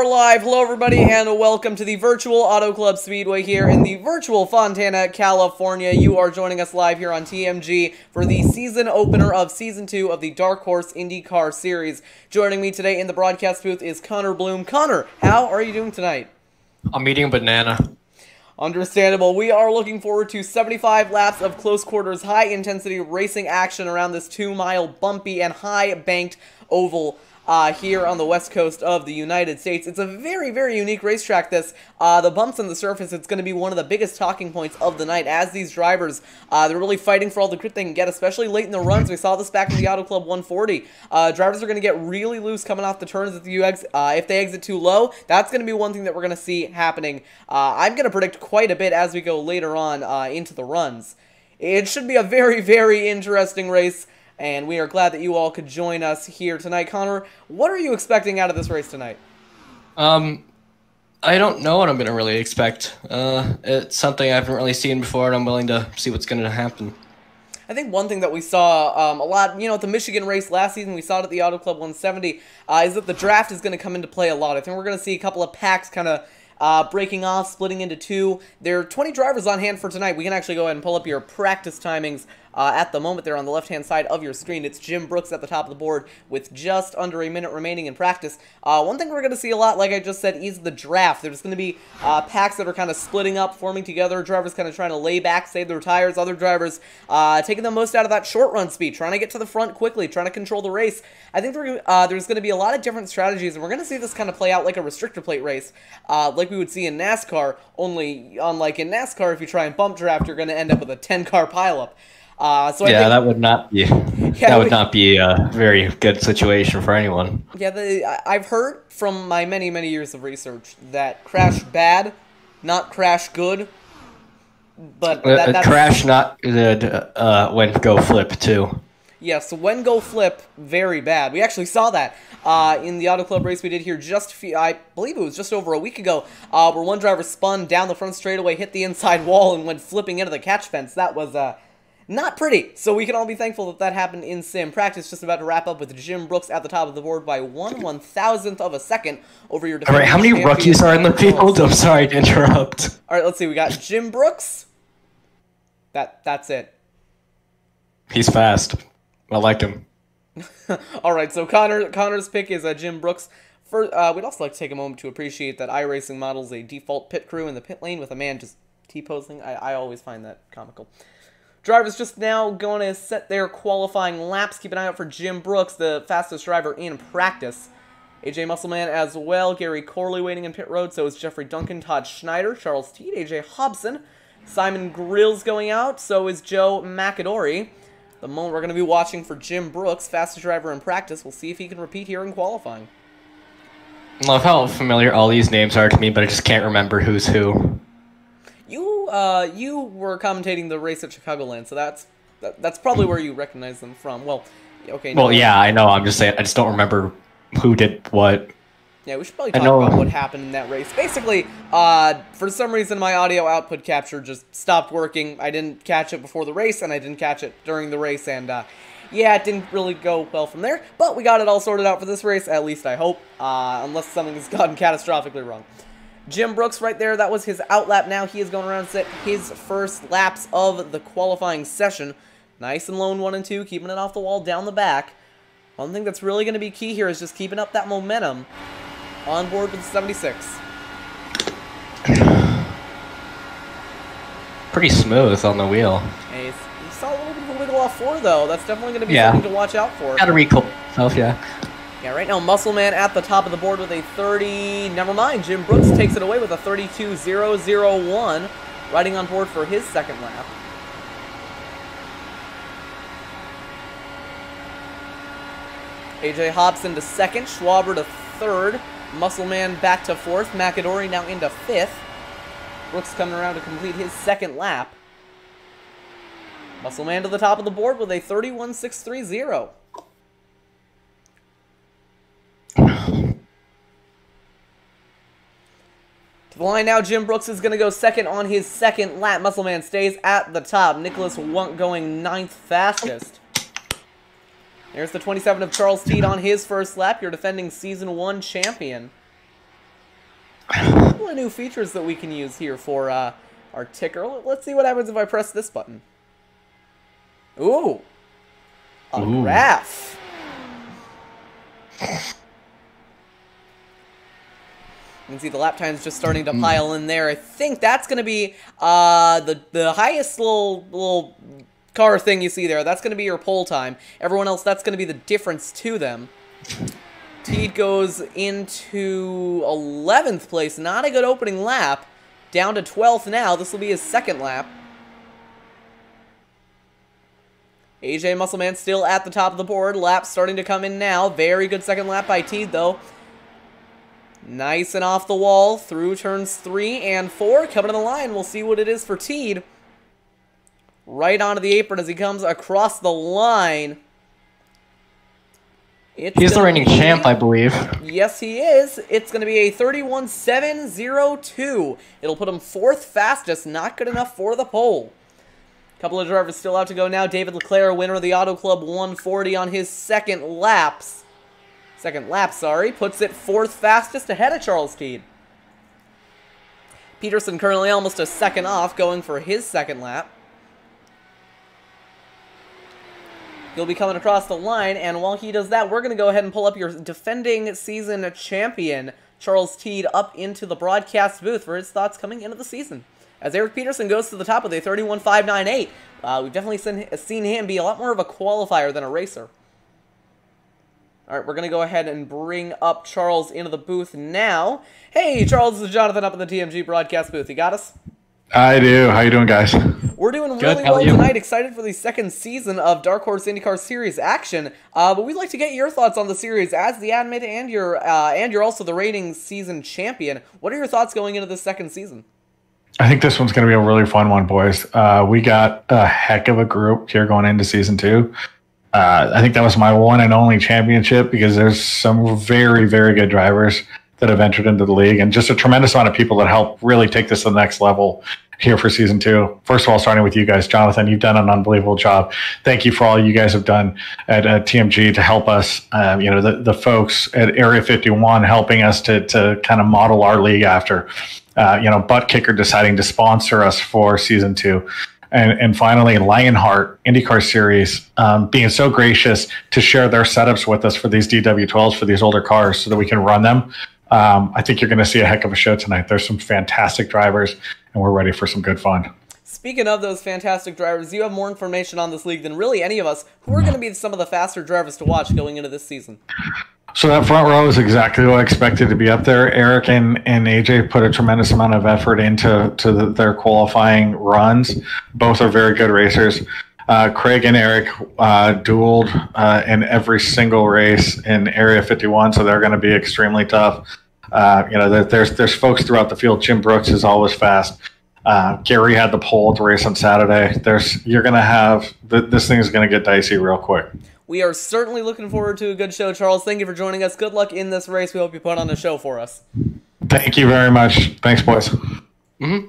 live. Hello, everybody, and welcome to the virtual Auto Club Speedway here in the virtual Fontana, California. You are joining us live here on TMG for the season opener of Season 2 of the Dark Horse IndyCar Series. Joining me today in the broadcast booth is Connor Bloom. Connor, how are you doing tonight? I'm eating a banana. Understandable. We are looking forward to 75 laps of close quarters, high-intensity racing action around this 2-mile bumpy and high-banked oval here on the west coast of the United States. It's a very, very unique racetrack, this. The bumps on the surface, it's going to be one of the biggest talking points of the night as these drivers, they're really fighting for all the grip they can get, especially late in the runs. We saw this back in the Auto Club 140. Drivers are going to get really loose coming off the turns if they exit too low. That's going to be one thing that we're going to see happening. I'm going to predict quite a bit as we go later on into the runs. It should be a very, very interesting race. And we are glad that you all could join us here tonight. Connor, what are you expecting out of this race tonight? I don't know what I'm going to really expect. It's something I haven't really seen before, and I'm willing to see what's going to happen. I think one thing that we saw a lot, at the Michigan race last season, we saw it at the Auto Club 170, is that the draft is going to come into play a lot. I think we're going to see a couple of packs kind of breaking off, splitting into two. There are 20 drivers on hand for tonight. We can actually go ahead and pull up your practice timings at the moment there on the left-hand side of your screen. It's Jim Brooks at the top of the board with just under a minute remaining in practice. One thing we're going to see a lot, like I just said, is the draft. There's going to be packs that are kind of splitting up, forming together, drivers kind of trying to lay back, save their tires, other drivers taking the most out of that short-run speed, trying to get to the front quickly, trying to control the race. I think there's going to be a lot of different strategies, and we're going to see this kind of play out like a restrictor plate race, like we would see in NASCAR, only unlike in NASCAR, if you try and bump draft, you're going to end up with a 10-car pileup. That would not be a very good situation for anyone. Yeah, I've heard from my many, many years of research that crash bad, not crash good. But that's crash not good when go flip too. Yeah, so when go flip, very bad. We actually saw that in the Auto Club race we did here I believe it was just over a week ago, where one driver spun down the front straightaway, hit the inside wall, and went flipping into the catch fence. That was not pretty. So we can all be thankful that happened in sim practice. Just about to wrap up with Jim Brooks at the top of the board by 1/1000th of a second over your defense. All right, how many rookies are in the field? I'm sorry to interrupt. All right, let's see. We got Jim Brooks. That's it. He's fast. I like him. All right, so Connor's pick is Jim Brooks. We'd also like to take a moment to appreciate that iRacing models a default pit crew in the pit lane with a man just T-posing. I always find that comical. Drivers just now going to set their qualifying laps. Keep an eye out for Jim Brooks, the fastest driver in practice. AJ Muscleman as well. Gary Corley waiting in pit road. So is Jeffrey Duncan, Todd Schneider, Charles Teed, AJ Hobson. Simon Grills going out. So is Joe McAdory. The moment we're going to be watching for Jim Brooks, fastest driver in practice. We'll see if he can repeat here in qualifying. I love how familiar all these names are to me, but I just can't remember who's who. You were commentating the race at Chicagoland, so that's probably where you recognize them from. Well, okay. Well, yeah, I know. I'm just saying, I just don't remember who did what. Yeah, we should probably talk about what happened in that race. Basically, for some reason, my audio output capture just stopped working. I didn't catch it before the race, and I didn't catch it during the race, and yeah, it didn't really go well from there. But we got it all sorted out for this race, at least I hope, unless something has gotten catastrophically wrong. Jim Brooks right there, that was his outlap. Now he is going around to set his first laps of the qualifying session. Nice and low in 1 and 2, keeping it off the wall down the back. One thing that's really going to be key here is just keeping up that momentum on board with the 76. Pretty smooth on the wheel. Hey, you saw a little bit of a wiggle off 4, though. That's definitely going to be something to watch out for. Gotta recall himself, yeah. Yeah, right now, Muscleman at the top of the board with a 30... Never mind, Jim Brooks takes it away with a 32.001, riding on board for his second lap. AJ Hobson to second, Schwaber to third, Muscleman back to fourth, McAdory now into fifth. Brooks coming around to complete his second lap. Muscleman to the top of the board with a 31.630. To the line now, Jim Brooks is going to go second on his second lap. Muscleman stays at the top. Nicholas Wunk going 9th fastest. There's the 27 of Charles Teed on his first lap, your defending Season 1 champion. A couple of new features that we can use here for our ticker. Let's see what happens if I press this button. Ooh. A graph. You can see the lap times just starting to pile in there. I think that's going to be the highest little car thing you see there. That's going to be your pole time. Everyone else, that's going to be the difference to them. Teed goes into 11th place. Not a good opening lap. Down to 12th now. This will be his second lap. AJ Muscleman still at the top of the board. Laps starting to come in now. Very good second lap by Teed, though. Nice and off the wall through turns 3 and 4. Coming to the line, we'll see what it is for Teed. Right onto the apron as he comes across the line. He's the reigning champ, I believe. Yes, he is. It's going to be a 31.702. It'll put him 4th fastest. Not good enough for the pole. Couple of drivers still out to go now. David Leclerc, winner of the Auto Club 140 on his second lap, puts it 4th fastest ahead of Charles Teed. Peterson currently almost a second off, going for his second lap. He'll be coming across the line, and while he does that, we're going to go ahead and pull up your defending season champion, Charles Teed, up into the broadcast booth for his thoughts coming into the season. As Eric Peterson goes to the top with a 31.598, we've definitely seen him be a lot more of a qualifier than a racer. All right, we're going to go ahead and bring up Charles into the booth now. Hey, Charles, this is Jonathan up in the TMG broadcast booth. You got us? I do. How you doing, guys? We're doing really well tonight. Excited for the second season of Dark Horse IndyCar Series action. But we'd like to get your thoughts on the series as the admin and you're also the reigning season champion. What are your thoughts going into the second season? I think this one's going to be a really fun one, boys. We got a heck of a group here going into season 2. I think that was my one and only championship because there's some very, very good drivers that have entered into the league and just a tremendous amount of people that help really take this to the next level here for season 2. First of all, starting with you guys, Jonathan, you've done an unbelievable job. Thank you for all you guys have done at TMG to help us. The folks at Area 51 helping us to kind of model our league after. Butt Kicker deciding to sponsor us for season 2. And finally, Lionheart IndyCar Series being so gracious to share their setups with us for these DW12s for these older cars so that we can run them. I think you're going to see a heck of a show tonight. There's some fantastic drivers, and we're ready for some good fun. Speaking of those fantastic drivers, you have more information on this league than really any of us. Who are going to be some of the faster drivers to watch going into this season? So that front row is exactly what I expected to be up there. Eric and AJ put a tremendous amount of effort into their qualifying runs. Both are very good racers. Craig and Eric dueled in every single race in Area 51, so they're going to be extremely tough. There's folks throughout the field. Jim Brooks is always fast. Gary had the pole at the race on Saturday. You're going to have this thing is going to get dicey real quick. We are certainly looking forward to a good show, Charles. Thank you for joining us. Good luck in this race. We hope you put on a show for us. Thank you very much. Thanks, boys. I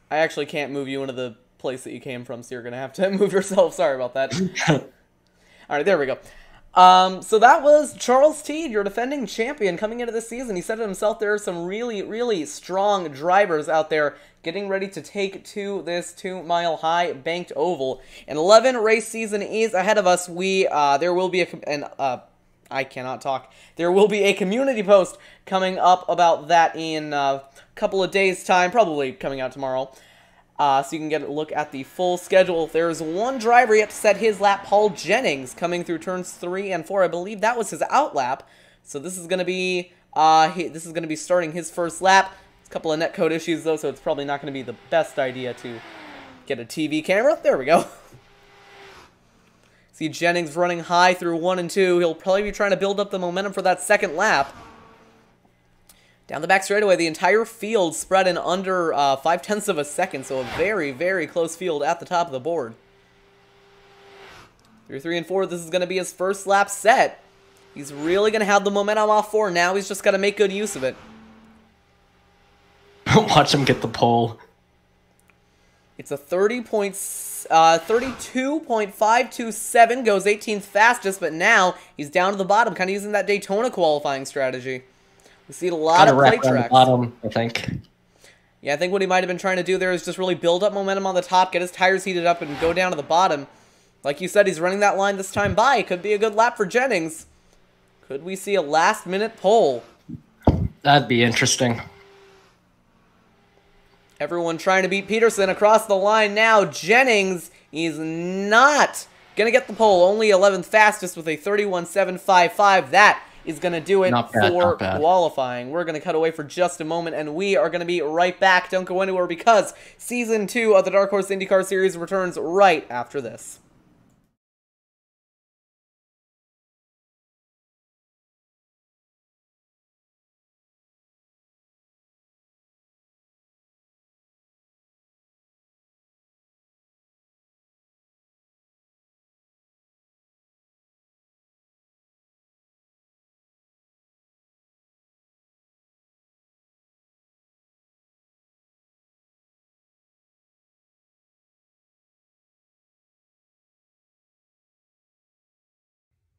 actually can't move you into the place that you came from, so you're going to have to move yourself. Sorry about that. All right, there we go. So that was Charles Teed, your defending champion coming into this season. He said it himself, there are some really, really strong drivers out there getting ready to take to this 2-mile-high banked oval. An 11 race season is ahead of us. There will be I cannot talk. There will be a community post coming up about that in a couple of days' time, probably coming out tomorrow. So you can get a look at the full schedule. There's one driver yet to set his lap, Paul Jennings, coming through turns 3 and 4. I believe that was his out lap. So this is going to be starting his first lap. A couple of netcode issues though, so it's probably not going to be the best idea to get a TV camera. There we go. See Jennings running high through 1 and 2. He'll probably be trying to build up the momentum for that second lap. Down the back straightaway, the entire field spread in under 0.5 of a second, so a very, very close field at the top of the board. Through 3 and 4, this is going to be his first lap set. He's really going to have the momentum off 4. Now he's just got to make good use of it. Watch him get the pole. It's a 32.527, goes 18th fastest, but now he's down to the bottom, kind of using that Daytona qualifying strategy. We see a lot of plate tracks. Bottom, I think. Yeah, I think what he might have been trying to do there is just really build up momentum on the top, get his tires heated up, and go down to the bottom. Like you said, he's running that line this time by. Could be a good lap for Jennings. Could we see a last-minute pole? That'd be interesting. Everyone trying to beat Peterson across the line now. Jennings is not going to get the pole. Only 11th fastest with a 31.755. That is going to do it for qualifying. We're going to cut away for just a moment, and we are going to be right back. Don't go anywhere because Season 2 of the Dark Horse IndyCar Series returns right after this.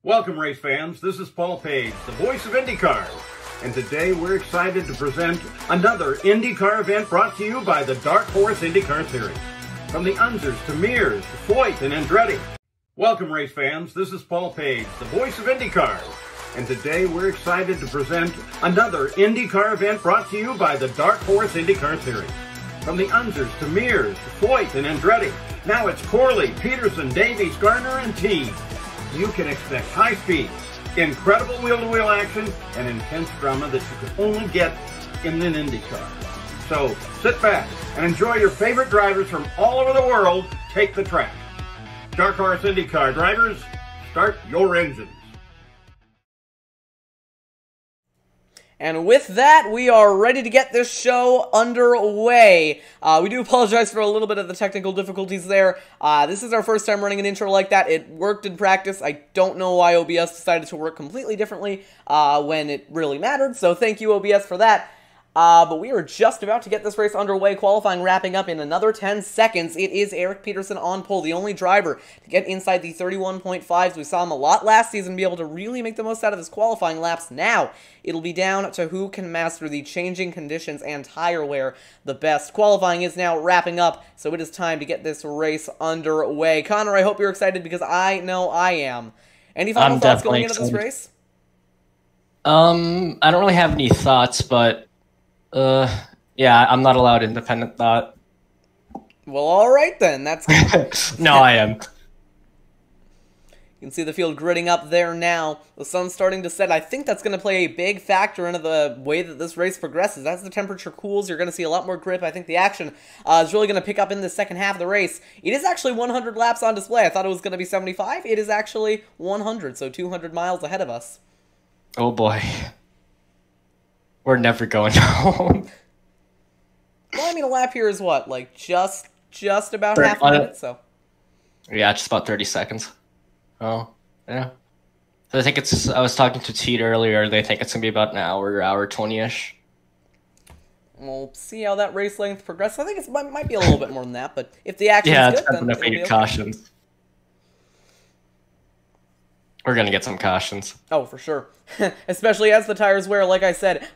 Welcome, race fans. This is Paul Page, the voice of IndyCar. And today we're excited to present another IndyCar event brought to you by the Dark Horse IndyCar Series. From the Unzers to Mears to Foyt and Andretti. Welcome, race fans. This is Paul Page, the voice of IndyCar. And today we're excited to present another IndyCar event brought to you by the Dark Horse IndyCar Series. From the Unzers to Mears to Foyt and Andretti. Now it's Corley, Peterson, Davies, Garner, and Teague. You can expect high speeds, incredible wheel-to-wheel action, and intense drama that you can only get in an IndyCar. So sit back and enjoy your favorite drivers from all over the world take the track. Dark Horse IndyCar drivers, start your engines. And with that, we are ready to get this show underway. We do apologize for a little bit of the technical difficulties there. This is our first time running an intro like that. It worked in practice. I don't know why OBS decided to work completely differently when it really mattered, so thank you, OBS, for that. But we are just about to get this race underway, qualifying wrapping up in another 10 seconds. It is Eric Peterson on pole, the only driver to get inside the 31.5s. We saw him a lot last season be able to really make the most out of his qualifying laps. Now, it'll be down to who can master the changing conditions and tire wear the best. Qualifying is now wrapping up, so it is time to get this race underway. Connor, I hope you're excited because I know I am. Any final thoughts going into this race? I don't really have any thoughts, but yeah, I'm not allowed independent thought. Well, alright then, that's good. No, I am. You can see the field gridding up there now. The sun's starting to set. I think that's going to play a big factor into the way that this race progresses. As the temperature cools, you're going to see a lot more grip. I think the action is really going to pick up in the second half of the race. It is actually 100 laps on display. I thought it was going to be 75. It is actually 100, so 200 miles ahead of us. Oh boy. We're never going home. Well, I mean, a lap here is what, like just about half a minute, so. Yeah, just about 30 seconds. Oh, yeah. So I think it's, I was talking to Teed earlier, they think it's going to be about an hour 20-ish. We'll see how that race length progresses. I think it might be a little bit more than that, but if the action is good, then it'll be okay. Cautions. We're going to get some cautions. Oh, for sure. Especially as the tires wear, like I said,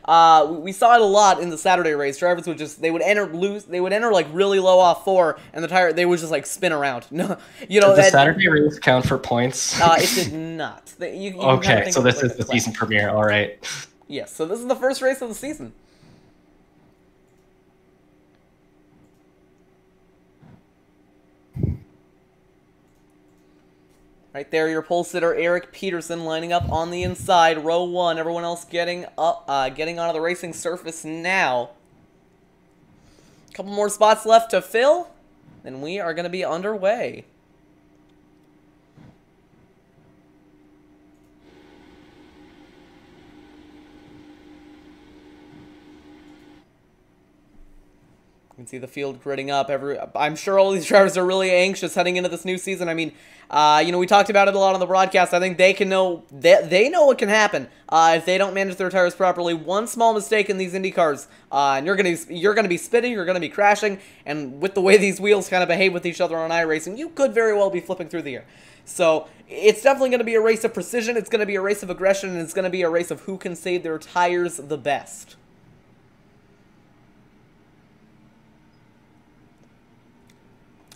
we saw it a lot in the Saturday race. Drivers would just, they would enter like really low off 4, and the tire, they would just like spin around. No, you know, did the Saturday race count for points? It did not. Okay, so this is the season premiere, alright. Yes, so this is the first race of the season. Right there, your pole sitter Eric Peterson lining up on the inside, row 1. Everyone else getting up, getting onto the racing surface now. A couple more spots left to fill, and we are going to be underway. You can see the field gritting up. I'm sure all these drivers are really anxious heading into this new season. I mean, we talked about it a lot on the broadcast. I think they know what can happen if they don't manage their tires properly. One small mistake in these Indy cars, and you're gonna be spinning, you're gonna be crashing, and with the way these wheels kind of behave with each other on iRacing, you could very well be flipping through the air. So it's definitely going to be a race of precision. It's going to be a race of aggression, and it's going to be a race of who can save their tires the best.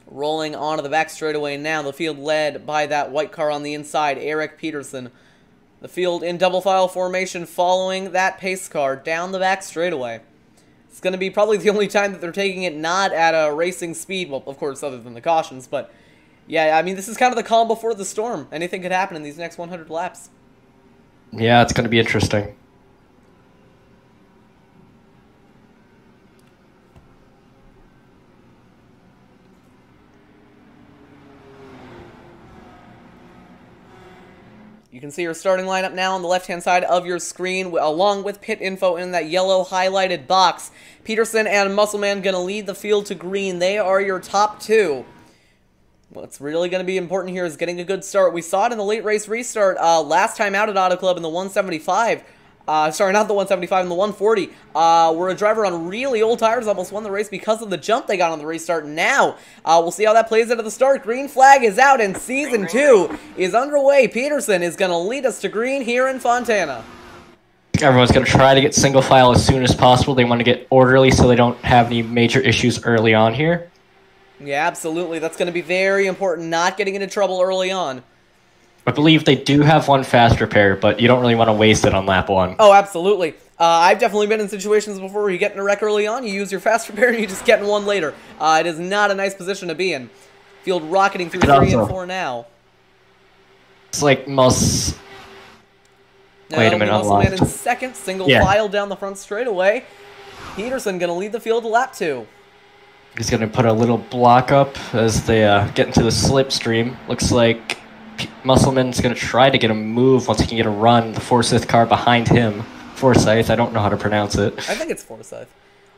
Rolling onto the back straightaway now, the field led by that white car on the inside, Eric Peterson. The field in double file formation following that pace car down the back straightaway. It's going to be probably the only time that they're taking it not at a racing speed, well, of course, other than the cautions, but yeah, I mean, this is kind of the calm before the storm. Anything could happen in these next 100 laps. Yeah, it's going to be interesting. You can see your starting lineup now on the left-hand side of your screen, along with pit info in that yellow highlighted box. Peterson and Muscleman going to lead the field to green. They are your top two. What's really going to be important here is getting a good start. We saw it in the late race restart last time out at Auto Club in the 175. Sorry, not the 175, in the 140, where a driver on really old tires almost won the race because of the jump they got on the restart. Now, we'll see how that plays into the start. Green flag is out, and Season 2 is underway. Peterson is going to lead us to green here in Fontana. Everyone's going to try to get single file as soon as possible. They want to get orderly so they don't have any major issues early on here. Yeah, absolutely. That's going to be very important, not getting into trouble early on. I believe they do have one fast repair, but you don't really want to waste it on lap 1. Oh, absolutely. I've definitely been in situations before where you get in a wreck early on, you use your fast repair, and you just get in one later. It is not a nice position to be in. Field rocketing through 3 and 4 now. It's like most... Wait a minute, I'm Muscleman lost. in second, single file down the front straightaway. Peterson going to lead the field to lap 2. He's going to put a little block up as they get into the slipstream. Looks like Muscleman's going to try to get a move once he can get a run. The Forsyth car behind him. Forsyth, I don't know how to pronounce it. I think it's Forsyth.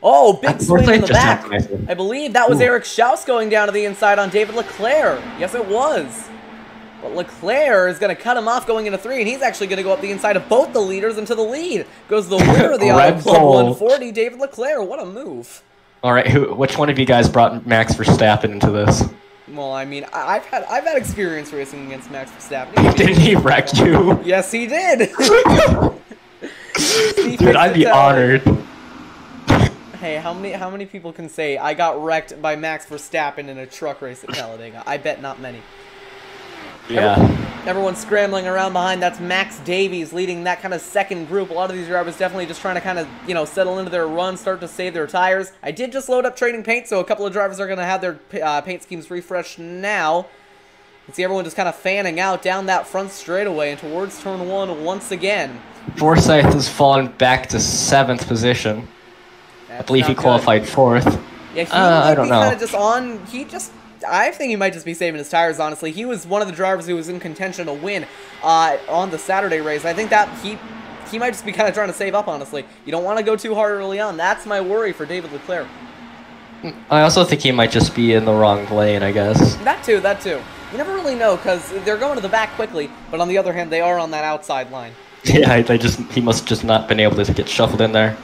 Oh, big swing in the back. I believe that was Eric Schaus going down to the inside on David Leclerc. Yes, it was. But Leclerc is going to cut him off going into 3, and he's actually going to go up the inside of both the leaders into the lead. Goes the winner of the Auto Club 140, David Leclerc. What a move. All right, which one of you guys brought Max Verstappen into this? Well, I mean, I've had experience racing against Max Verstappen. Didn't he wreck you? Yes, he did. Dude, I'd be honored. Hey, how many people can say I got wrecked by Max Verstappen in a truck race at Talladega? I bet not many. Yeah. Everyone's scrambling around behind. That's Max Davies leading that kind of second group. A lot of these drivers definitely just trying to kind of, settle into their run, start to save their tires. I did just load up training paint, so a couple of drivers are going to have their paint schemes refreshed now. You can see everyone just kind of fanning out down that front straightaway and towards turn 1 once again. Forsyth has fallen back to 7th position. I believe he qualified 4th. Yeah, I don't know. Kind of just on. I think he might just be saving his tires, honestly. He was one of the drivers who was in contention to win on the Saturday race. I think that he might just be kind of trying to save up, honestly. You don't want to go too hard early on. That's my worry for David Leclerc. I also think he might just be in the wrong lane, I guess. That too. You never really know, because they're going to the back quickly, but on the other hand, they are on that outside line. Yeah, he must just not been able to get shuffled in there.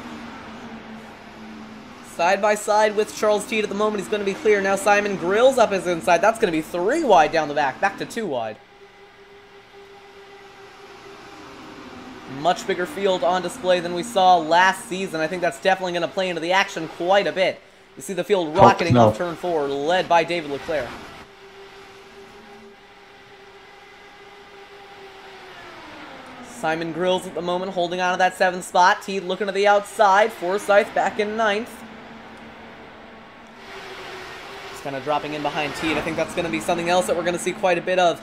Side by side with Charles Teed at the moment. He's going to be clear. Now Simon Grills up his inside. That's going to be 3 wide down the back. Back to 2 wide. Much bigger field on display than we saw last season. I think that's definitely going to play into the action quite a bit. You see the field rocketing off turn 4, led by David Leclerc. Simon Grills at the moment holding on to that 7th spot. Teed looking to the outside. Forsyth back in 9th. Kind of dropping in behind Teed. I think that's going to be something else that we're going to see quite a bit of.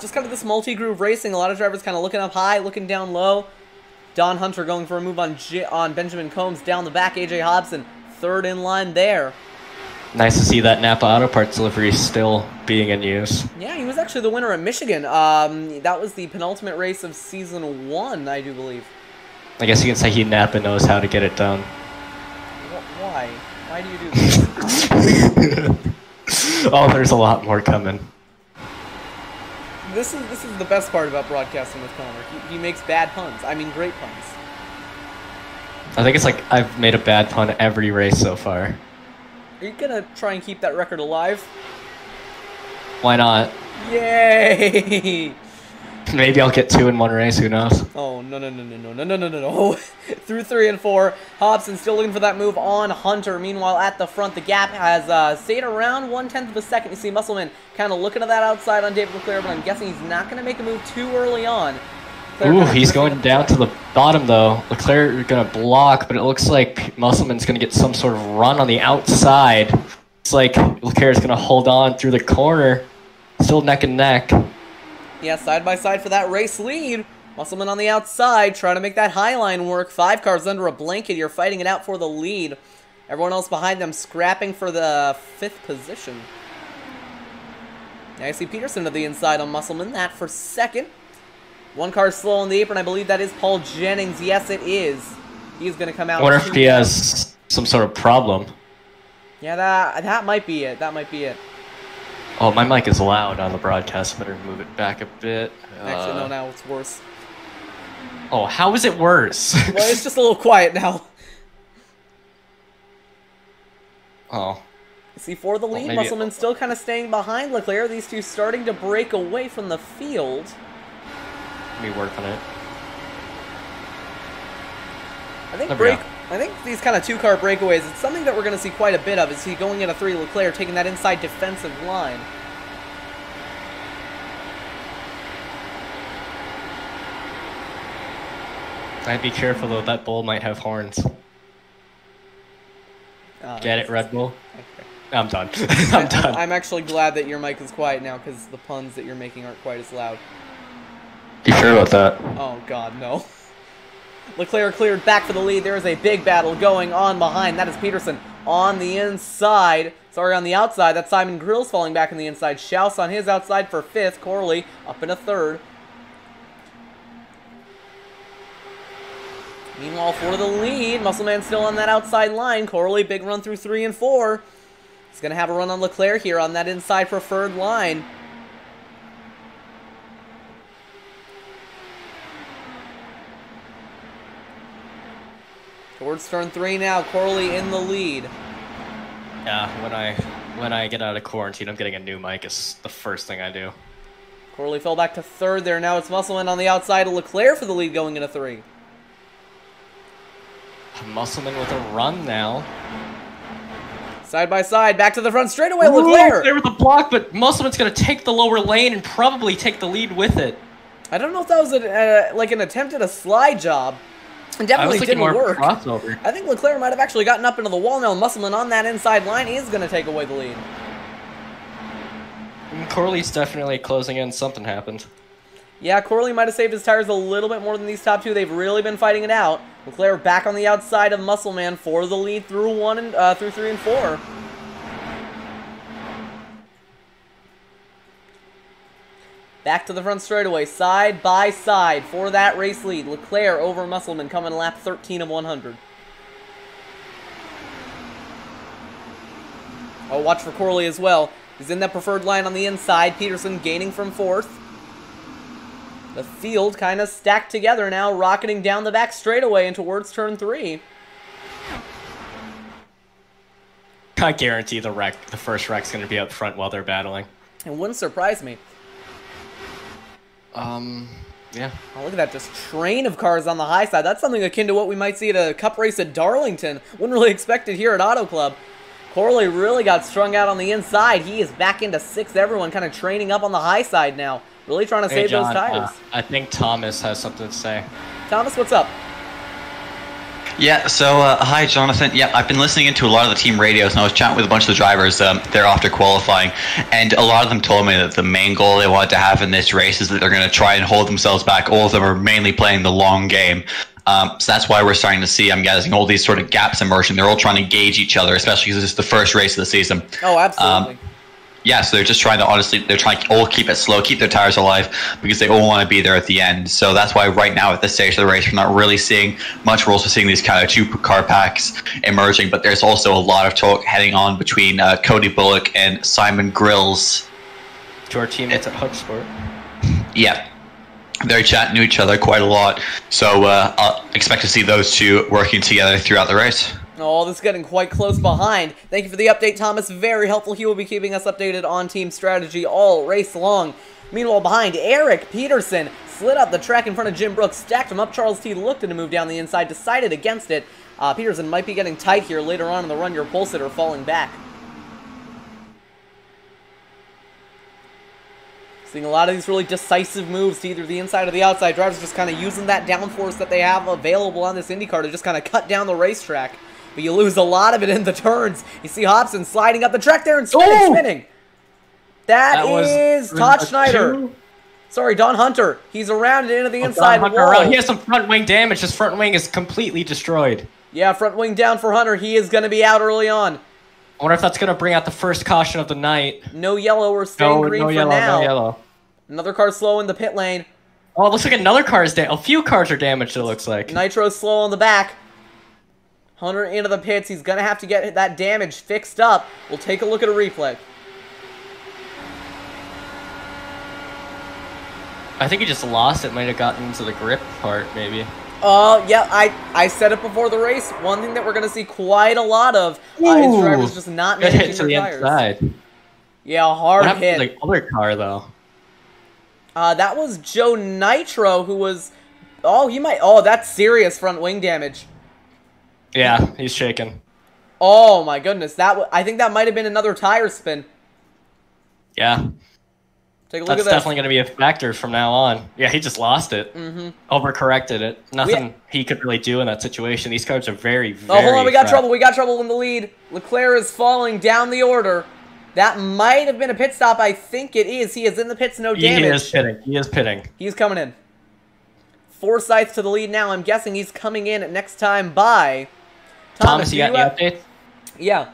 Just kind of this multi-groove racing. A lot of drivers kind of looking up high, looking down low. Don Hunter going for a move on Benjamin Combs down the back. AJ Hobson, 3rd in line there. Nice to see that Napa Auto Parts delivery still being in use. Yeah, he was actually the winner at Michigan. That was the penultimate race of season 1, I do believe. I guess you can say Napa knows how to get it done. Why? Why do you do this? Oh, there's a lot more coming. This is the best part about broadcasting with Connor. He makes bad puns. I mean, great puns. I think it's like I've made a bad pun every race so far. Are you gonna try and keep that record alive? Why not? Yay! Maybe I'll get 2 in one race, who knows? Oh, no. Through 3 and 4. Hobson still looking for that move on Hunter. Meanwhile, at the front, the gap has stayed around 1/10 of a second. You see Muscleman kind of looking to that outside on David Leclerc, but I'm guessing he's not going to make a move too early on. Ooh, he's going down to the bottom, though. Leclerc going to block, but it looks like Muscleman's going to get some sort of run on the outside. It's like Leclerc's going to hold on through the corner. Still neck and neck. Yeah, side by side for that race lead. Muscleman on the outside, trying to make that high line work. 5 cars under a blanket here, fighting it out for the lead. Everyone else behind them scrapping for the 5th position. Now you see Peterson to the inside on Muscleman, that for 2nd. 1 car slow on the apron, I believe that is Paul Jennings. Yes, it is. He's going to come out. I wonder if he has some sort of problem. Yeah, that might be it. That might be it. Oh, my mic is loud on the broadcast. Better move it back a bit. Actually, no, now it's worse. Oh, how is it worse? Well, it's just a little quiet now. Oh. See, for the lead, Muscleman still kind of staying behind Leclerc. These two starting to break away from the field. Let me work on it. I think these kind of 2-car breakaways, it's something that we're going to see quite a bit of. Is he going into 3, Leclerc taking that inside defensive line. I'd be careful though, that bull might have horns. Get it, Red Bull? Okay. I'm done. I'm done. I'm actually glad that your mic is quiet now because the puns that you're making aren't quite as loud. You sure about that? Oh god, no. Leclerc cleared back for the lead. There is a big battle going on behind. That is Peterson on the inside. Sorry, on the outside. That's Simon Grills falling back on the inside. Schaus on his outside for 5th. Corley up in a 3rd. Meanwhile, for the lead, Muscleman still on that outside line. Corley, big run through 3 and 4. He's going to have a run on Leclerc here on that inside preferred line. Towards turn 3 now, Corley in the lead. Yeah, when I get out of quarantine, I'm getting a new mic. It's the first thing I do. Corley fell back to 3rd there. Now it's Muscleman on the outside of Leclerc for the lead going into 3. Muscleman with a run now. Side by side, back to the front straightaway, Leclerc! There with the block, but Muscleman's going to take the lower lane and probably take the lead with it. I don't know if that was like an attempt at a slide job. It definitely didn't work. Crossover. I think Leclerc might have actually gotten up into the wall now. Muscleman on that inside line is going to take away the lead. Corley's definitely closing in. Something happened. Yeah, Corley might have saved his tires a little bit more than these top 2. They've really been fighting it out. Leclerc back on the outside of Muscleman for the lead through 3 and 4. Back to the front straightaway, side by side for that race lead. Leclerc over Muscleman coming lap 13 of 100. Oh, watch for Corley as well. He's in that preferred line on the inside. Peterson gaining from 4th. The field kind of stacked together now, rocketing down the back straightaway and towards turn 3. I guarantee the first wreck's going to be up front while they're battling. It wouldn't surprise me. Yeah. Oh, look at that, just train of cars on the high side. That's something akin to what we might see at a cup race at Darlington. Wouldn't really expect it here at Auto Club. Corley really got strung out on the inside. He is back into 6th. Everyone kind of training up on the high side now. Really trying to save those tires. I think Thomas has something to say. Thomas, what's up? Yeah, so, hi, Jonathan. Yeah, I've been listening into a lot of the team radios, and I was chatting with a bunch of the drivers there after qualifying, and a lot of them told me that the main goal they wanted to have in this race is that they're going to try and hold themselves back. All of them are mainly playing the long game. So that's why we're starting to see, I'm guessing, all these sort of gaps emerging. They're all trying to gauge each other, especially because this is the first race of the season. Oh, absolutely. Yeah, so they're just trying to they're trying to all keep it slow, keep their tires alive, because they all want to be there at the end. So that's why right now at this stage of the race, we're not really seeing much. We're also seeing these kind of two car packs emerging, but there's also a lot of talk heading on between Cody Bullock and Simon Grills. To our teammates at Hug Sport. Yeah, they're chatting to each other quite a lot. So I'll expect to see those two working together throughout the race. Oh, this is getting quite close behind. Thank you for the update, Thomas. Very helpful. He will be keeping us updated on team strategy all race long. Meanwhile, behind, Eric Peterson slid up the track in front of Jim Brooks, stacked him up. Charles T looked to move down the inside, decided against it. Peterson might be getting tight here later on in the run. Your pole sitter falling back. Seeing a lot of these really decisive moves to either the inside or the outside. Drivers just kind of using that downforce that they have available on this IndyCar to just kind of cut down the racetrack. But you lose a lot of it in the turns. You see Hobson sliding up the track there and spinning. That is Todd Schneider. Sorry, Don Hunter. He's around it into the inside wall. He has some front wing damage. His front wing is completely destroyed. Yeah, front wing down for Hunter. He is going to be out early on. I wonder if that's going to bring out the first caution of the night. No yellow. We're staying green for now. No yellow. Another car slow in the pit lane. Oh, it looks like another car is damaged. A few cars are damaged, it looks like. Nitro slow on the back. Hunter into the pits. He's going to have to get that damage fixed up. We'll take a look at a replay. I think he just lost it. Might have gotten into the grip part, maybe. Yeah, I said it before the race. One thing that we're going to see quite a lot of is drivers just not Good managing hit to their the tires. inside. Yeah, a hard What hit. happened to the other car, though? That was Joe Nitro, who was... Oh, he might... Oh, that's serious front wing damage. Yeah, he's shaking. Oh, my goodness. I think that might have been another tire spin. Yeah. Take a look That's at this. definitely going to be a factor from now on. Yeah, he just lost it. Overcorrected it. Nothing he could really do in that situation. These cars are very, very... Oh, hold on. We got fast. trouble. We got trouble in the lead. Leclerc is falling down the order. That might have been a pit stop. I think it is. He is in the pits, no damage. He is pitting. He is pitting. He's coming in. Forsyth to the lead now. I'm guessing he's coming in next time by... Thomas, you got any updates? Yeah.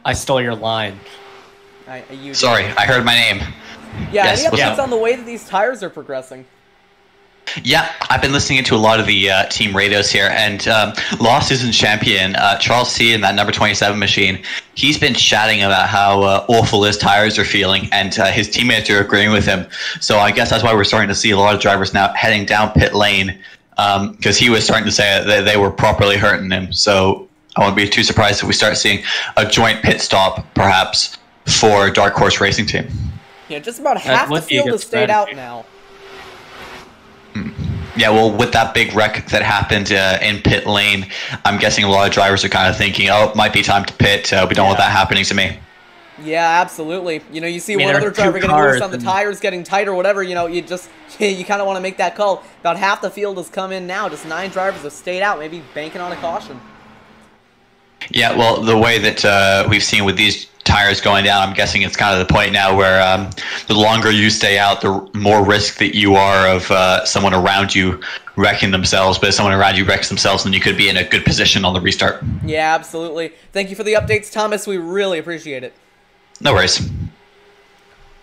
I stole your line. Sorry, I heard my name. Yeah, Yes, any what's updates up? on the way that these tires are progressing? Yeah, I've been listening to a lot of the team radios here, and Lost Season Champion, Charles T in that number 27 machine, he's been chatting about how awful his tires are feeling, and his teammates are agreeing with him. So I guess that's why we're starting to see a lot of drivers now heading down pit lane, because he was starting to say that they were properly hurting him. So I won't be too surprised if we start seeing a joint pit stop, perhaps, for Dark Horse Racing Team. Yeah, just about half the field has stayed out now. Yeah, well, with that big wreck that happened in pit lane, I'm guessing a lot of drivers are kind of thinking, oh, it might be time to pit. We don't want that happening to me. Yeah, absolutely. You know, you see one other driver getting loose on the tires, getting tight or whatever, you know, you kind of want to make that call. About half the field has come in now. Just 9 drivers have stayed out, maybe banking on a caution. Yeah, well, the way that we've seen with these tires going down, I'm guessing it's kind of the point now where the longer you stay out, the more risk that you are of someone around you wrecking themselves. But if someone around you wrecks themselves, then you could be in a good position on the restart. Yeah, absolutely. Thank you for the updates, Thomas. We really appreciate it. No worries.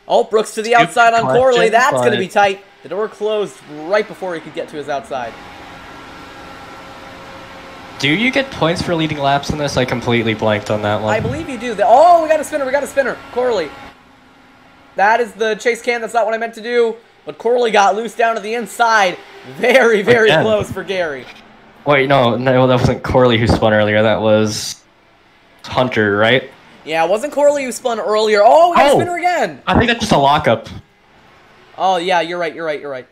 Oh, Brooks to the outside on Corley. That's going to be tight. The door closed right before he could get to his outside. Do you get points for leading laps in this? I completely blanked on that one. I believe you do. Oh, we got a spinner. We got a spinner. Corley. That is the chase cam. That's not what I meant to do. But Corley got loose down to the inside. Very, very close for Gary. Wait, no, that wasn't Corley who spun earlier. That was Hunter, right? Yeah, it wasn't Corley who spun earlier. Oh, we got a spinner again. I think that's just a lockup. Oh, yeah, you're right.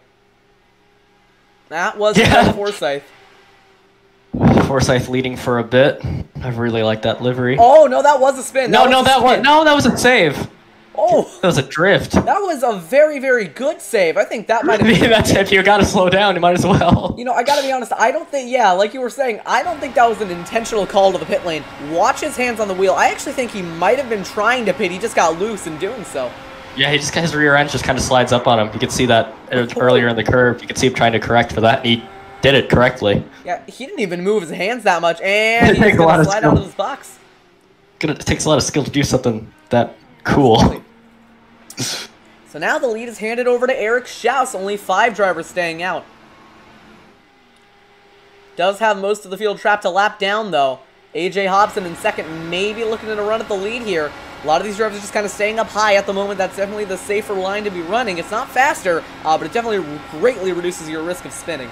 That was Forsyth. Forsyth leading for a bit. I really like that livery. Oh, no, that was a spin. That was a save. Oh. That was a drift. That was a very, very good save. I think that might have been... That's if you gotta slow down, you might as well. You know, I gotta be honest, I don't think, like you were saying, I don't think that was an intentional call to the pit lane. Watch his hands on the wheel. I actually think he might have been trying to pit. He just got loose in doing so. Yeah, he just got his rear end just kind of slides up on him. You could see that earlier in the curve. You could see him trying to correct for that, and he did it correctly. Yeah, he didn't even move his hands that much, and he's going to slide out of his box. It takes a lot of skill to do something that cool. So now the lead is handed over to Eric Schaus, only 5 drivers staying out. Does have most of the field trapped a lap down, though. AJ Hobson in second, maybe looking at a run at the lead here. A lot of these drivers are just kind of staying up high at the moment. That's definitely the safer line to be running. It's not faster, but it definitely greatly reduces your risk of spinning.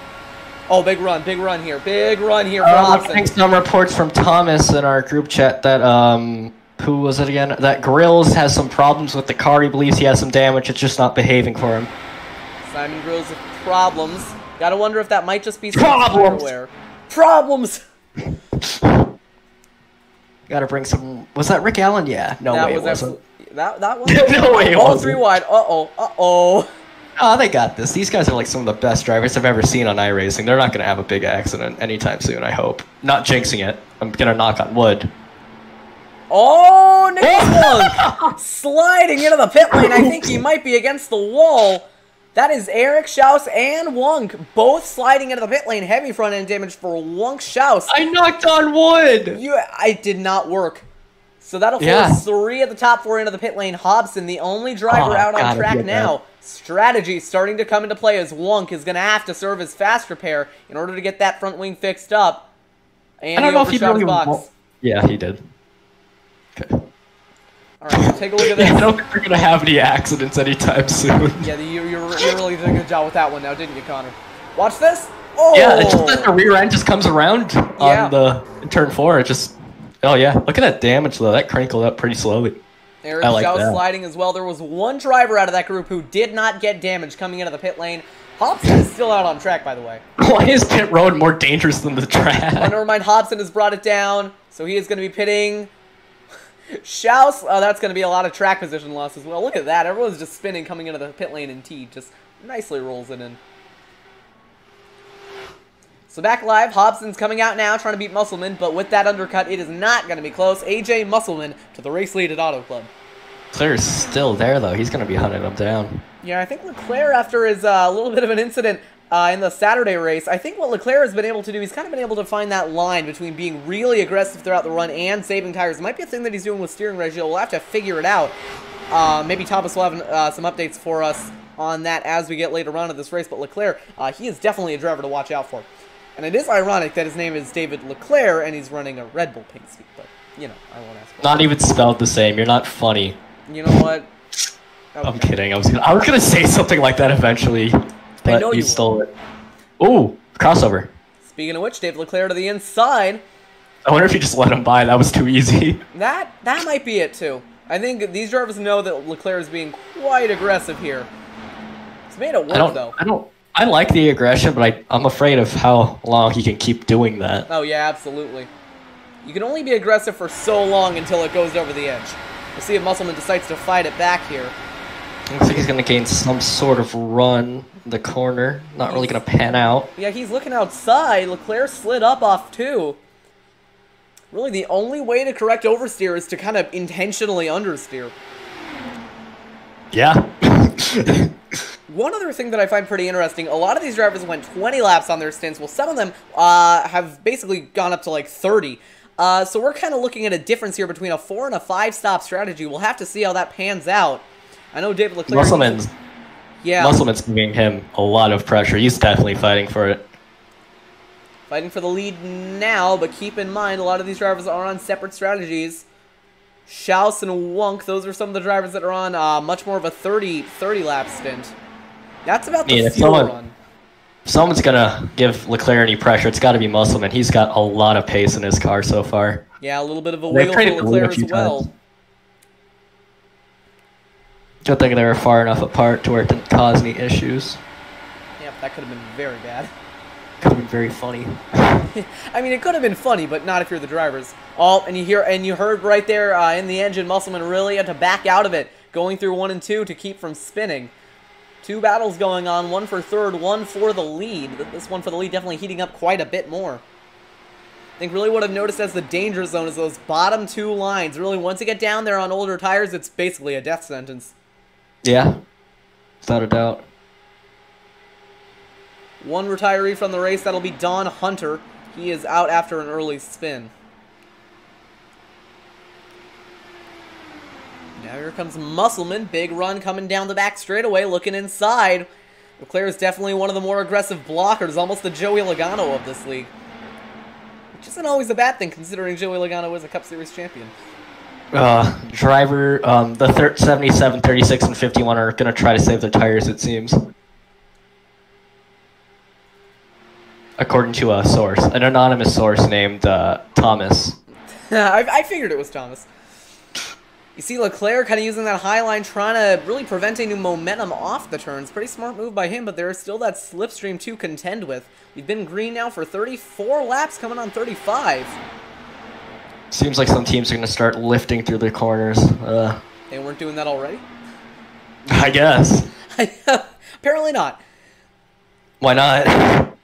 Oh, big run here. Big run here for Hobson. I'm getting some reports from Thomas in our group chat that, who was it again? That Grills has some problems with the car. He believes he has some damage. It's just not behaving for him. Simon Grills with problems. Gotta wonder if that might just be some Problems! hardware. Problems! Gotta bring some... Was that Rick Allen? Yeah. No That way was it wasn't. that was No way it all wasn't. 3 wide. Uh-oh. Oh, they got this. These guys are like some of the best drivers I've ever seen on iRacing. They're not going to have a big accident anytime soon, I hope. Not jinxing it. I'm going to knock on wood. Oh, Nicholas Wong sliding into the pit lane. I think he might be against the wall. That is Eric Schaus and Wunk both sliding into the pit lane. Heavy front end damage for Wunk Schaus. I knocked on wood! I did not work. So that'll force 3 of the top 4 into the pit lane. Hobson, the only driver out on track now. Strategy starting to come into play as Wunk is going to have to serve as fast repair in order to get that front wing fixed up. And I don't know if he overshot his really box. Yeah, he did. Okay. Alright, take a look at this. I don't think we're going to have any accidents anytime soon. Yeah, you really did a good job with that one now, didn't you, Connor? Watch this. Oh! Yeah, it's just that the rear end just comes around on the turn 4. It just... Oh, yeah. Look at that damage, though. That crinkled up pretty slowly. Eric Schaus sliding as well. There was one driver out of that group who did not get damage coming into the pit lane. Hobson is still out on track, by the way. Why is pit road more dangerous than the track? Oh, never mind. Hobson has brought it down, so he is going to be pitting. Schaus, that's going to be a lot of track position loss as well. Look at that. Everyone's just spinning coming into the pit lane, and T just nicely rolls it in. So back live, Hobson's coming out now, trying to beat Musselman, but with that undercut, it is not going to be close. AJ Musselman to the race lead at Auto Club. Leclerc's still there, though. He's going to be hunting him down. Yeah, I think Leclerc, after his little bit of an incident in the Saturday race, I think what Leclerc has been able to do, he's kind of been able to find that line between being really aggressive throughout the run and saving tires. It might be a thing that he's doing with steering ratio. We'll have to figure it out. Maybe Thomas will have some updates for us on that as we get later on in this race, but Leclerc, he is definitely a driver to watch out for. And it is ironic that his name is David Leclerc and he's running a Red Bull paint suit, but, you know, I won't ask. Not even spelled the same. You're not funny. You know what? Okay. I'm kidding. I was gonna say something like that eventually, but you stole it. Ooh, crossover. Speaking of which, David Leclerc to the inside. I wonder if you just let him by. That was too easy. That might be it, too. I think these drivers know that Leclerc is being quite aggressive here. He's made it work, though. I like the aggression, but I'm afraid of how long he can keep doing that. Oh, yeah, absolutely. You can only be aggressive for so long until it goes over the edge. We'll see if Musselman decides to fight it back here. Looks like he's going to gain some sort of run in the corner. Not really going to pan out. Yeah, he's looking outside. Leclerc slid up off 2. Really, the only way to correct oversteer is to kind of intentionally understeer. Yeah. One other thing that I find pretty interesting, a lot of these drivers went 20 laps on their stints. Well, some of them have basically gone up to like 30. So we're kind of looking at a difference here between a 4 and a 5 stop strategy. We'll have to see how that pans out. I know David Leclerc... Musselman's giving him a lot of pressure. He's definitely fighting for it. Fighting for the lead now, but keep in mind, a lot of these drivers are on separate strategies. Schaus and Wunk, those are some of the drivers that are on much more of a 30 lap stint. That's about the fuel run. If someone's going to give Leclerc any pressure, it's got to be Musselman. He's got a lot of pace in his car so far. Yeah, a little bit of a wiggle for Leclerc as well. Good thing they were far enough apart to where it didn't cause any issues. Yep, that could have been very bad. Could have been very funny. I mean, it could have been funny, but not if you're the drivers. Oh, and you heard right there in the engine, Musselman really had to back out of it, going through 1 and 2 to keep from spinning. 2 battles going on, 1 for third, 1 for the lead. This one for the lead definitely heating up quite a bit more. I think really what I've noticed as the danger zone is those bottom 2 lines. Really, once you get down there on older tires, it's basically a death sentence. Yeah, without a doubt. 1 retiree from the race, that'll be Don Hunter. He is out after an early spin. Now here comes Musselman. Big run coming down the back straightaway, looking inside. Leclerc is definitely one of the more aggressive blockers, almost the Joey Logano of this league. Which isn't always a bad thing, considering Joey Logano is a Cup Series champion. Driver, the 77, 36, and 51 are going to try to save their tires, it seems. According to a source, an anonymous source named Thomas. I figured it was Thomas. You see Leclerc kind of using that high line, trying to really prevent any momentum off the turns. Pretty smart move by him, but there is still that slipstream to contend with. We've been green now for 34 laps, coming on 35. Seems like some teams are going to start lifting through the corners. They weren't doing that already? I guess. Apparently not. Why not?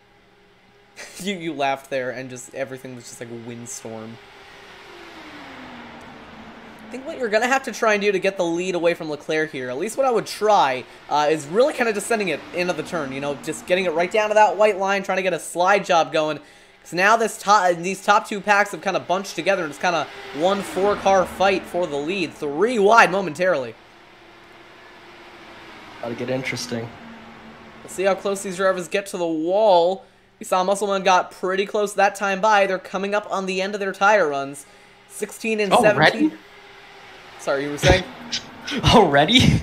You laughed there, and just everything was just like a windstorm. I think what you're going to have to try and do to get the lead away from Leclerc here, at least what I would try, is really kind of just sending it into the turn, you know, just getting it right down to that white line, trying to get a slide job going. Because now these top two packs have kind of bunched together, and it's kind of one four-car fight for the lead. 3 wide momentarily. That'll get interesting. We'll see how close these drivers get to the wall. We saw Musselman got pretty close that time by. They're coming up on the end of their tire runs. 16 and 17. Already? Sorry, you were saying? Already?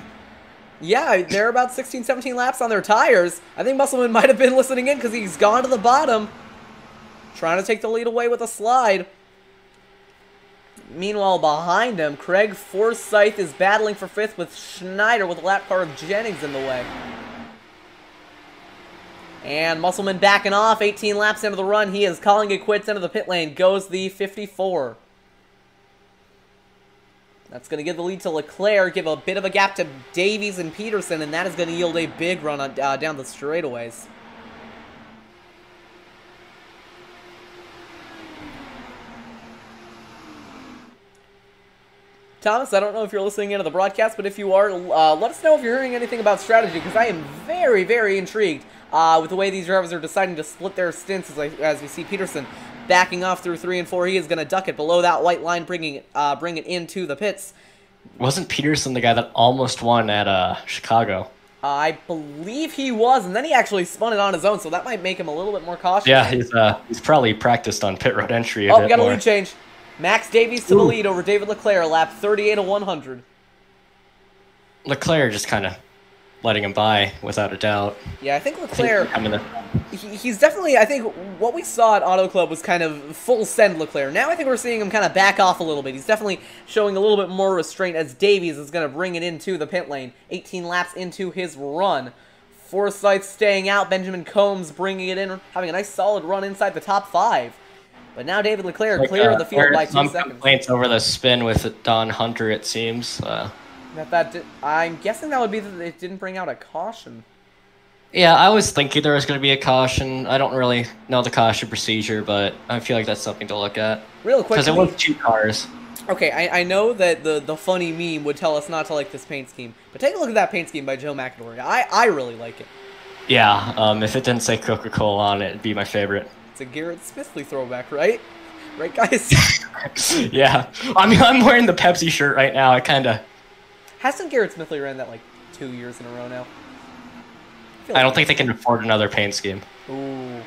Yeah, they're about 16, 17 laps on their tires. I think Musselman might have been listening in because he's gone to the bottom. Trying to take the lead away with a slide. Meanwhile, behind him, Craig Forsyth is battling for 5th with Schneider with a lap car of Jennings in the way. And Musselman backing off, 18 laps into the run. He is calling it quits into the pit lane. Goes the 54. That's going to give the lead to Leclerc, give a bit of a gap to Davies and Peterson, and that is going to yield a big run on, down the straightaways. Thomas, I don't know if you're listening into the broadcast, but if you are, let us know if you're hearing anything about strategy, because I am very, very intrigued with the way these drivers are deciding to split their stints, as we see Peterson backing off through 3 and 4. He is going to duck it below that white line, bring it into the pits. Wasn't Peterson the guy that almost won at Chicago? I believe he was, and then he actually spun it on his own, so that might make him a little bit more cautious. Yeah, he's probably practiced on pit road entry a bit bit we got more. a lead change. Max Davies to the lead over David Leclerc, lap 38 of 100. Leclerc just kind of letting him by, without a doubt. Yeah, I think Leclerc, he's definitely, I think, what we saw at Auto Club was kind of full send Leclerc. Now I think we're seeing him kind of back off a little bit. He's definitely showing a little bit more restraint as Davies is going to bring it into the pit lane. 18 laps into his run. Forsyth staying out, Benjamin Combs bringing it in, having a nice solid run inside the top 5. But now David Leclerc clear of the field by 2 seconds. Some complaints over the spin with Don Hunter, it seems. I'm guessing that would be that it didn't bring out a caution. Yeah, I was thinking there was going to be a caution. I don't really know the caution procedure, but I feel like that's something to look at. Real quick, because it was 2 cars. Okay, I know that the funny meme would tell us not to like this paint scheme, but take a look at that paint scheme by Joe McAdory. I really like it. Yeah, if it didn't say Coca-Cola on it, it'd be my favorite. It's a Garrett Smithley throwback, right? Right, guys? Yeah. I mean, I'm wearing the Pepsi shirt right now. I kind of... Hasn't Garrett Smithley ran that, like, 2 years in a row now? I don't think they can afford another paint scheme. Ooh,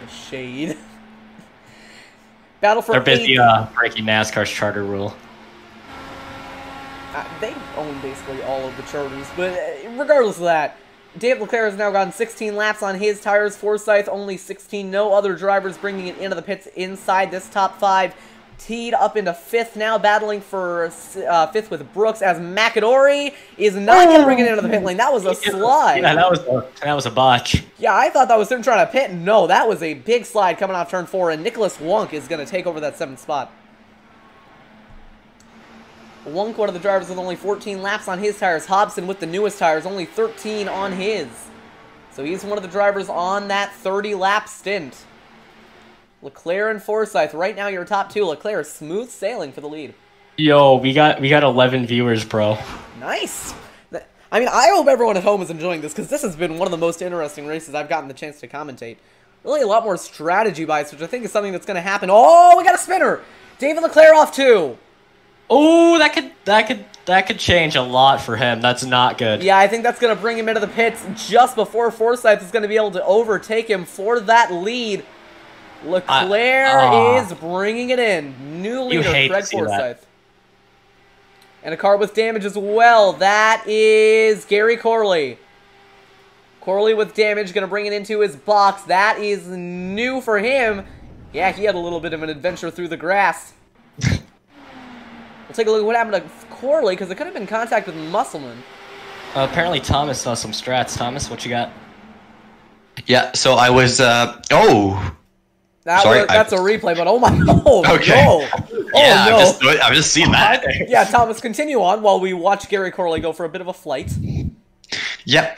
the shade. Battle for They're busy breaking NASCAR's charter rule. They own basically all of the charters, but regardless of that, David Leclerc has now gotten 16 laps on his tires. Forsyth only 16. No other drivers bringing it into the pits inside this top 5. Teed up into 5th now, battling for 5th with Brooks, as McAdory is not going to bring it into the pit lane. That was a slide. Yeah, that was a botch. Yeah, I thought that was him trying to pit. No, that was a big slide coming off turn 4, and Nicholas Wunk is going to take over that 7th spot. Wunk, one of the drivers with only 14 laps on his tires. Hobson with the newest tires, only 13 on his. So he's one of the drivers on that 30-lap stint. Leclerc and Forsyth, right now your top 2. Leclerc smooth sailing for the lead. Yo, we got 11 viewers, bro. Nice. I mean, I hope everyone at home is enjoying this, because this has been one of the most interesting races I've gotten the chance to commentate. Really a lot more strategy bias, which I think is something that's going to happen. Oh, we got a spinner! David Leclerc off 2. Oh, that could that could change a lot for him. That's not good. Yeah, I think that's going to bring him into the pits just before Forsyth is going to be able to overtake him for that lead. Leclerc is bringing it in. New leader, Craig Forsyth. And a car with damage as well. That is Gary Corley. Corley with damage, going to bring it into his box. That is new for him. Yeah, he had a little bit of an adventure through the grass. We'll take a look at what happened to Corley, because it could have been contact with Musselman. Apparently Thomas saw some strats. Thomas, what you got? Yeah, so I was, That's a replay, but oh my, okay. no. Yeah, Oh, no. I'm just seeing that. Yeah, Thomas, continue on while we watch Gary Corley go for a bit of a flight. Yeah,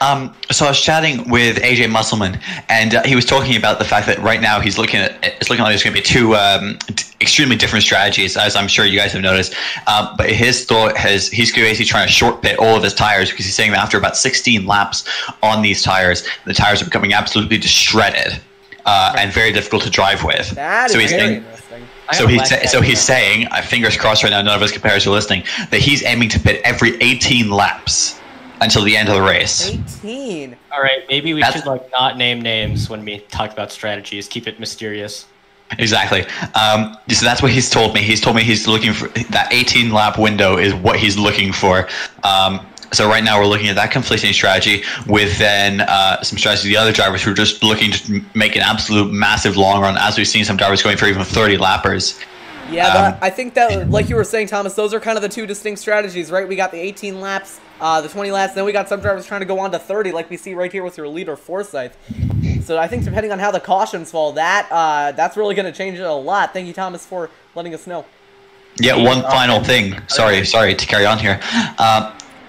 so I was chatting with AJ Musselman, and he was talking about the fact that right now it's looking like there's going to be two extremely different strategies, as I'm sure you guys have noticed. But his thought he's basically trying to short pit all of his tires, because he's saying that after about 16 laps on these tires, the tires are becoming absolutely shredded and very difficult to drive with. That is very interesting. So he's saying, fingers crossed right now, none of his competitors are listening, that he's aiming to pit every 18 laps until the end of the race. 18. All right, maybe we should not name names when we talk about strategies. Keep it mysterious. Exactly. So that's what he's told me. He's told me he's looking for that 18 lap window is what he's looking for. So right now we're looking at that conflicting strategy with then some strategies of the other drivers who are just looking to make an absolute massive long run, as we've seen some drivers going for even 30 lappers. Yeah, I think that, like you were saying, Thomas, those are kind of the two distinct strategies, right? We got the 18 laps, the 20 laps, then we got some drivers trying to go on to 30, like we see right here with your leader, Forsyth. So I think depending on how the cautions fall, that's really going to change it a lot. Thank you, Thomas, for letting us know. Yeah, one final thing. Sorry to carry on here.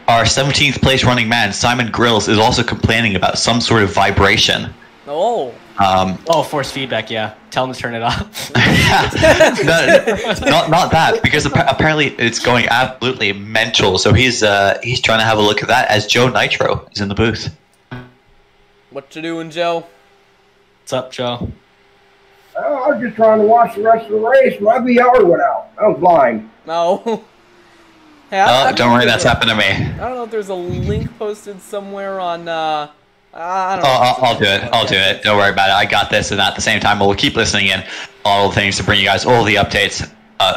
Our 17th place running man, Simon Grills, is also complaining about some sort of vibration. Oh. Force feedback, yeah. Tell him to turn it off. Not that, because apparently it's going absolutely mental. So he's trying to have a look at that as Joe Nitro is in the booth. What you doing, Joe? What's up, Joe? I was just trying to watch the rest of the race. My VR went out. I was blind. No. Hey, don't worry, that's happened to me. I don't know if there's a link posted somewhere on... I don't know. I'll do it. I'll do it. Don't worry about it. I got this, and at the same time, we'll keep listening in all the things to bring you guys all the updates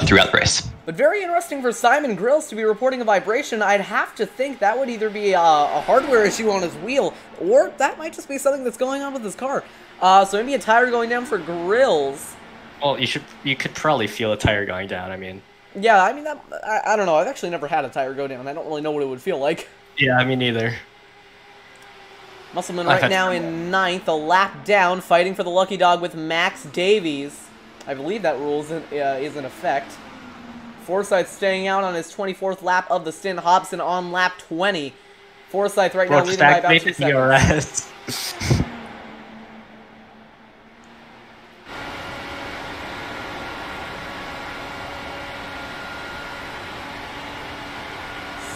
throughout the race. But very interesting for Simon Grills to be reporting a vibration. I'd have to think that would either be a hardware issue on his wheel, or that might just be something that's going on with his car. So maybe a tire going down for Grills. Well, you could probably feel a tire going down. I mean. Yeah, I mean I don't know. I've actually never had a tire go down. I don't really know what it would feel like. Yeah, me neither. Musselman right now in 9th, a lap down, fighting for the lucky dog with Max Davies. I believe that rule is in effect. Forsyth staying out on his 24th lap of the stint. Hobson on lap 20. Forsyth right now leading by about 2 seconds.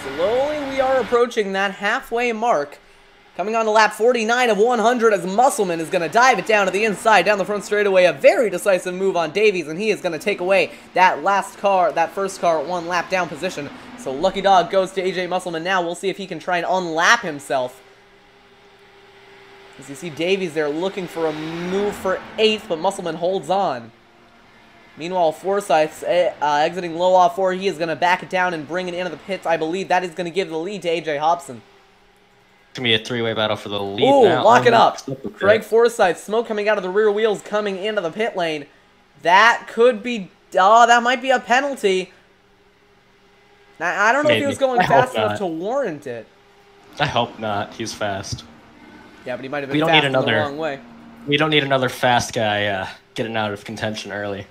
Slowly we are approaching that halfway mark. Coming on to lap 49 of 100 as Musselman is going to dive it down to the inside, down the front straightaway. A very decisive move on Davies, and he is going to take away that first car at 1 lap down position. So Lucky Dog goes to AJ Musselman now. We'll see if he can try and unlap himself. As you see Davies there looking for a move for 8th, but Musselman holds on. Meanwhile, Forsyth's exiting low off 4. He is going to back it down and bring it into the pits. I believe that is going to give the lead to AJ Hobson. It's going to be a three-way battle for the lead Ooh, now. lock it up. Craig Forsyth, smoke coming out of the rear wheels coming into the pit lane. That could be... Oh, that might be a penalty. Now, I don't know if he was going fast enough to warrant it. I hope not. He's fast. Yeah, but he might have been fast in the wrong way. We don't need another fast guy getting out of contention early.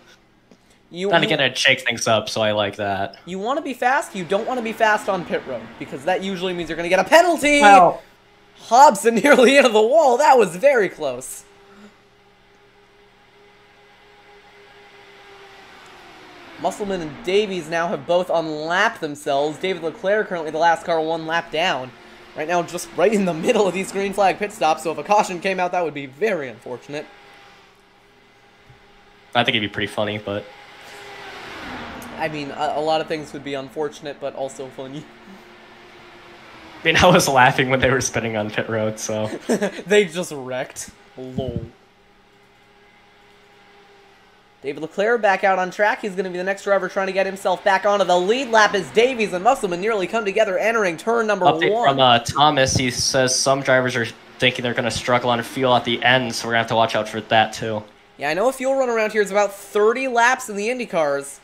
Then again, I'd shake things up, so I like that. You want to be fast? You don't want to be fast on pit road, because that usually means you're going to get a penalty! Well, Hobson nearly into the wall. That was very close. Musselman and Davies now have both unlapped themselves. David Leclerc currently the last car 1 lap down. Right now, just right in the middle of these green flag pit stops, so if a caution came out, that would be very unfortunate. I think it'd be pretty funny, but... I mean, a lot of things would be unfortunate, but also funny. I mean, I was laughing when they were spinning on pit road, so... They just wrecked. Lol. David Leclerc back out on track. He's going to be the next driver trying to get himself back onto the lead lap as Davies and Musselman nearly come together entering turn number Update 1. from Thomas, he says some drivers are thinking they're going to struggle on fuel at the end, so we're going to have to watch out for that too. Yeah, I know a fuel run around here is about 30 laps in the Indy cars.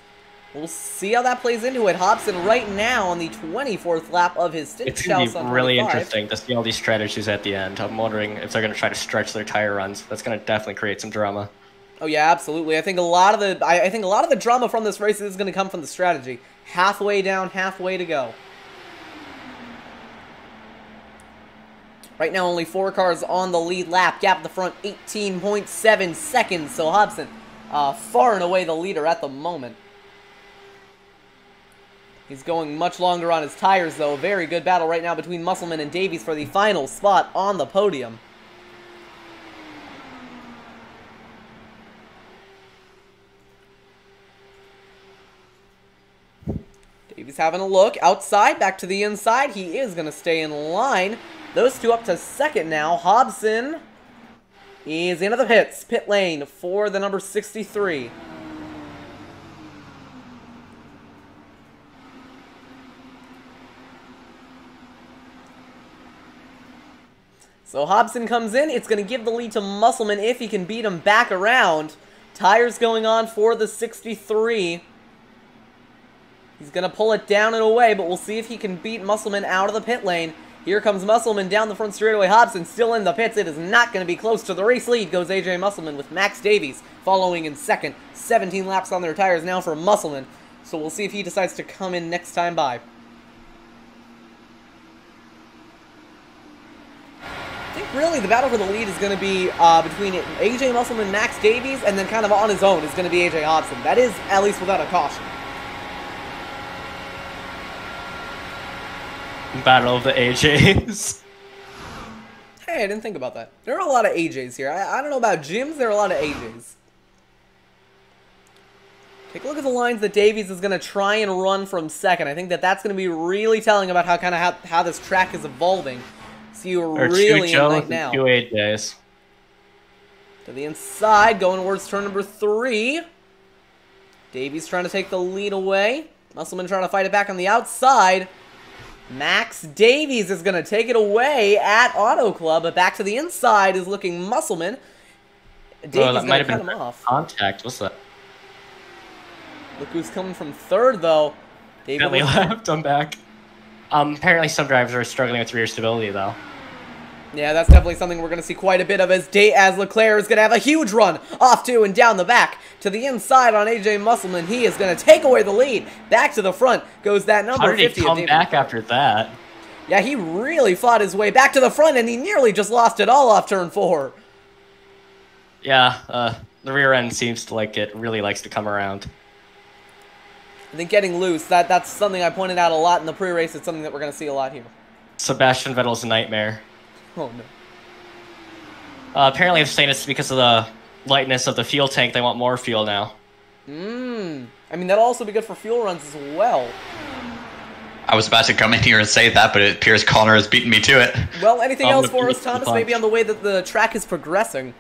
We'll see how that plays into it. Hobson right now on the 24th lap of his stint. It's going to be really interesting to see all these strategies at the end. I'm wondering if they're going to try to stretch their tire runs. That's going to definitely create some drama. Oh yeah, absolutely. I think a lot of the drama from this race is going to come from the strategy. Halfway down, halfway to go. Right now, only 4 cars on the lead lap. Gap at the front, 18.7 seconds. So Hobson, far and away the leader at the moment. He's going much longer on his tires, though. Very good battle right now between Musselman and Davies for the final spot on the podium. Davies having a look outside, back to the inside. He is going to stay in line. Those two up to second now. Hobson is into the pits. Pit lane for the number 63. So Hobson comes in. It's going to give the lead to Musselman if he can beat him back around. Tires going on for the 63. He's going to pull it down and away, but we'll see if he can beat Musselman out of the pit lane. Here comes Musselman down the front straightaway. Hobson still in the pits. It is not going to be close. To the race lead goes AJ Musselman with Max Davies following in second. 17 laps on their tires now for Musselman. So we'll see if he decides to come in next time by. I think really the battle for the lead is going to be between AJ Musselman, Max Davies, and then kind of on his own is going to be AJ Hobson. That is at least without a caution. Battle of the AJs. Hey, I didn't think about that. There are a lot of AJs here. I don't know about gyms, there are a lot of AJs. Take a look at the lines that Davies is going to try and run from second. I think that that's going to be really telling about how this track is evolving. So you're really in right now. Two AJs. To the inside, going towards turn number 3. Davies trying to take the lead away. Musselman trying to fight it back on the outside. Max Davies is going to take it away at Auto Club, but back to the inside is looking Musselman. Davies that might have cut been him off. Contact. What's that? Look who's coming from third, though. Bentley left. I'm back. Apparently some drivers are struggling with rear stability, though. Yeah, that's definitely something we're going to see quite a bit of as Leclerc is going to have a huge run off to and down the back to the inside on AJ Musselman. He is going to take away the lead. Back to the front goes that number 50. How did he come back after that? Yeah, he really fought his way back to the front, and he nearly just lost it all off turn 4. Yeah, the rear end seems to like it. Really likes to come around. I think getting loose, that's something I pointed out a lot in the pre-race. It's something that we're going to see a lot here. Sebastian Vettel's nightmare. Oh, no. Apparently they're saying it's because of the lightness of the fuel tank. They want more fuel now. I mean, that'll also be good for fuel runs as well. I was about to come in here and say that, but it appears Connor has beaten me to it. Well, anything else for us, Thomas? Maybe on the way that the track is progressing?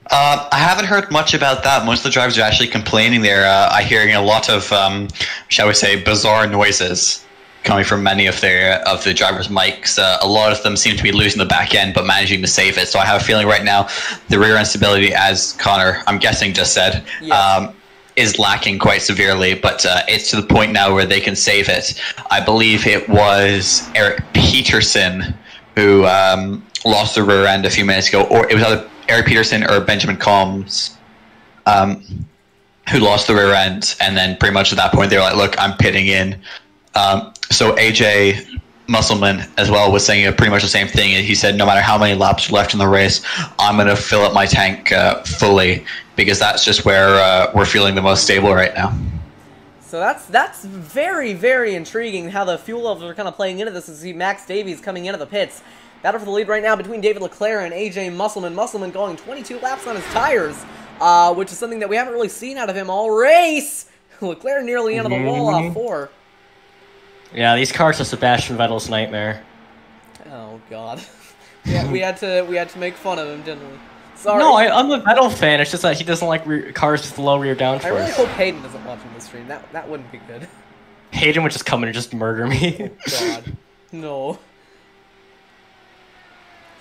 I haven't heard much about that. Most of the drivers are actually complaining there. I'm hearing a lot of, shall we say, bizarre noises coming from many of the drivers' mics. A lot of them seem to be losing the back end, but managing to save it. So I have a feeling right now the rear end stability, as Connor, I'm guessing, just said, yes, is lacking quite severely. But it's to the point now where they can save it. I believe it was Eric Peterson who lost the rear end a few minutes ago, or it was either Eric Peterson or Benjamin Combs who lost the rear end, and then pretty much at that point they were like, look, I'm pitting in. So AJ Musselman as well was saying pretty much the same thing. He said no matter how many laps are left in the race, I'm going to fill up my tank fully, because that's just where we're feeling the most stable right now. So that's very, very intriguing how the fuel levels are kind of playing into this. As we see Max Davies coming into the pits. Battle for the lead right now between David Leclerc and AJ Musselman. Musselman going 22 laps on his tires, which is something that we haven't really seen out of him all race. Leclerc nearly into the wall off 4. Yeah, these cars are Sebastian Vettel's nightmare. Oh God. Yeah, we had to make fun of him, didn't we? Sorry. No, I'm a Vettel fan. It's just that he doesn't like cars with low rear downforce. I really hope Hayden doesn't watch the stream. That wouldn't be good. Hayden would just come in and just murder me. God. No.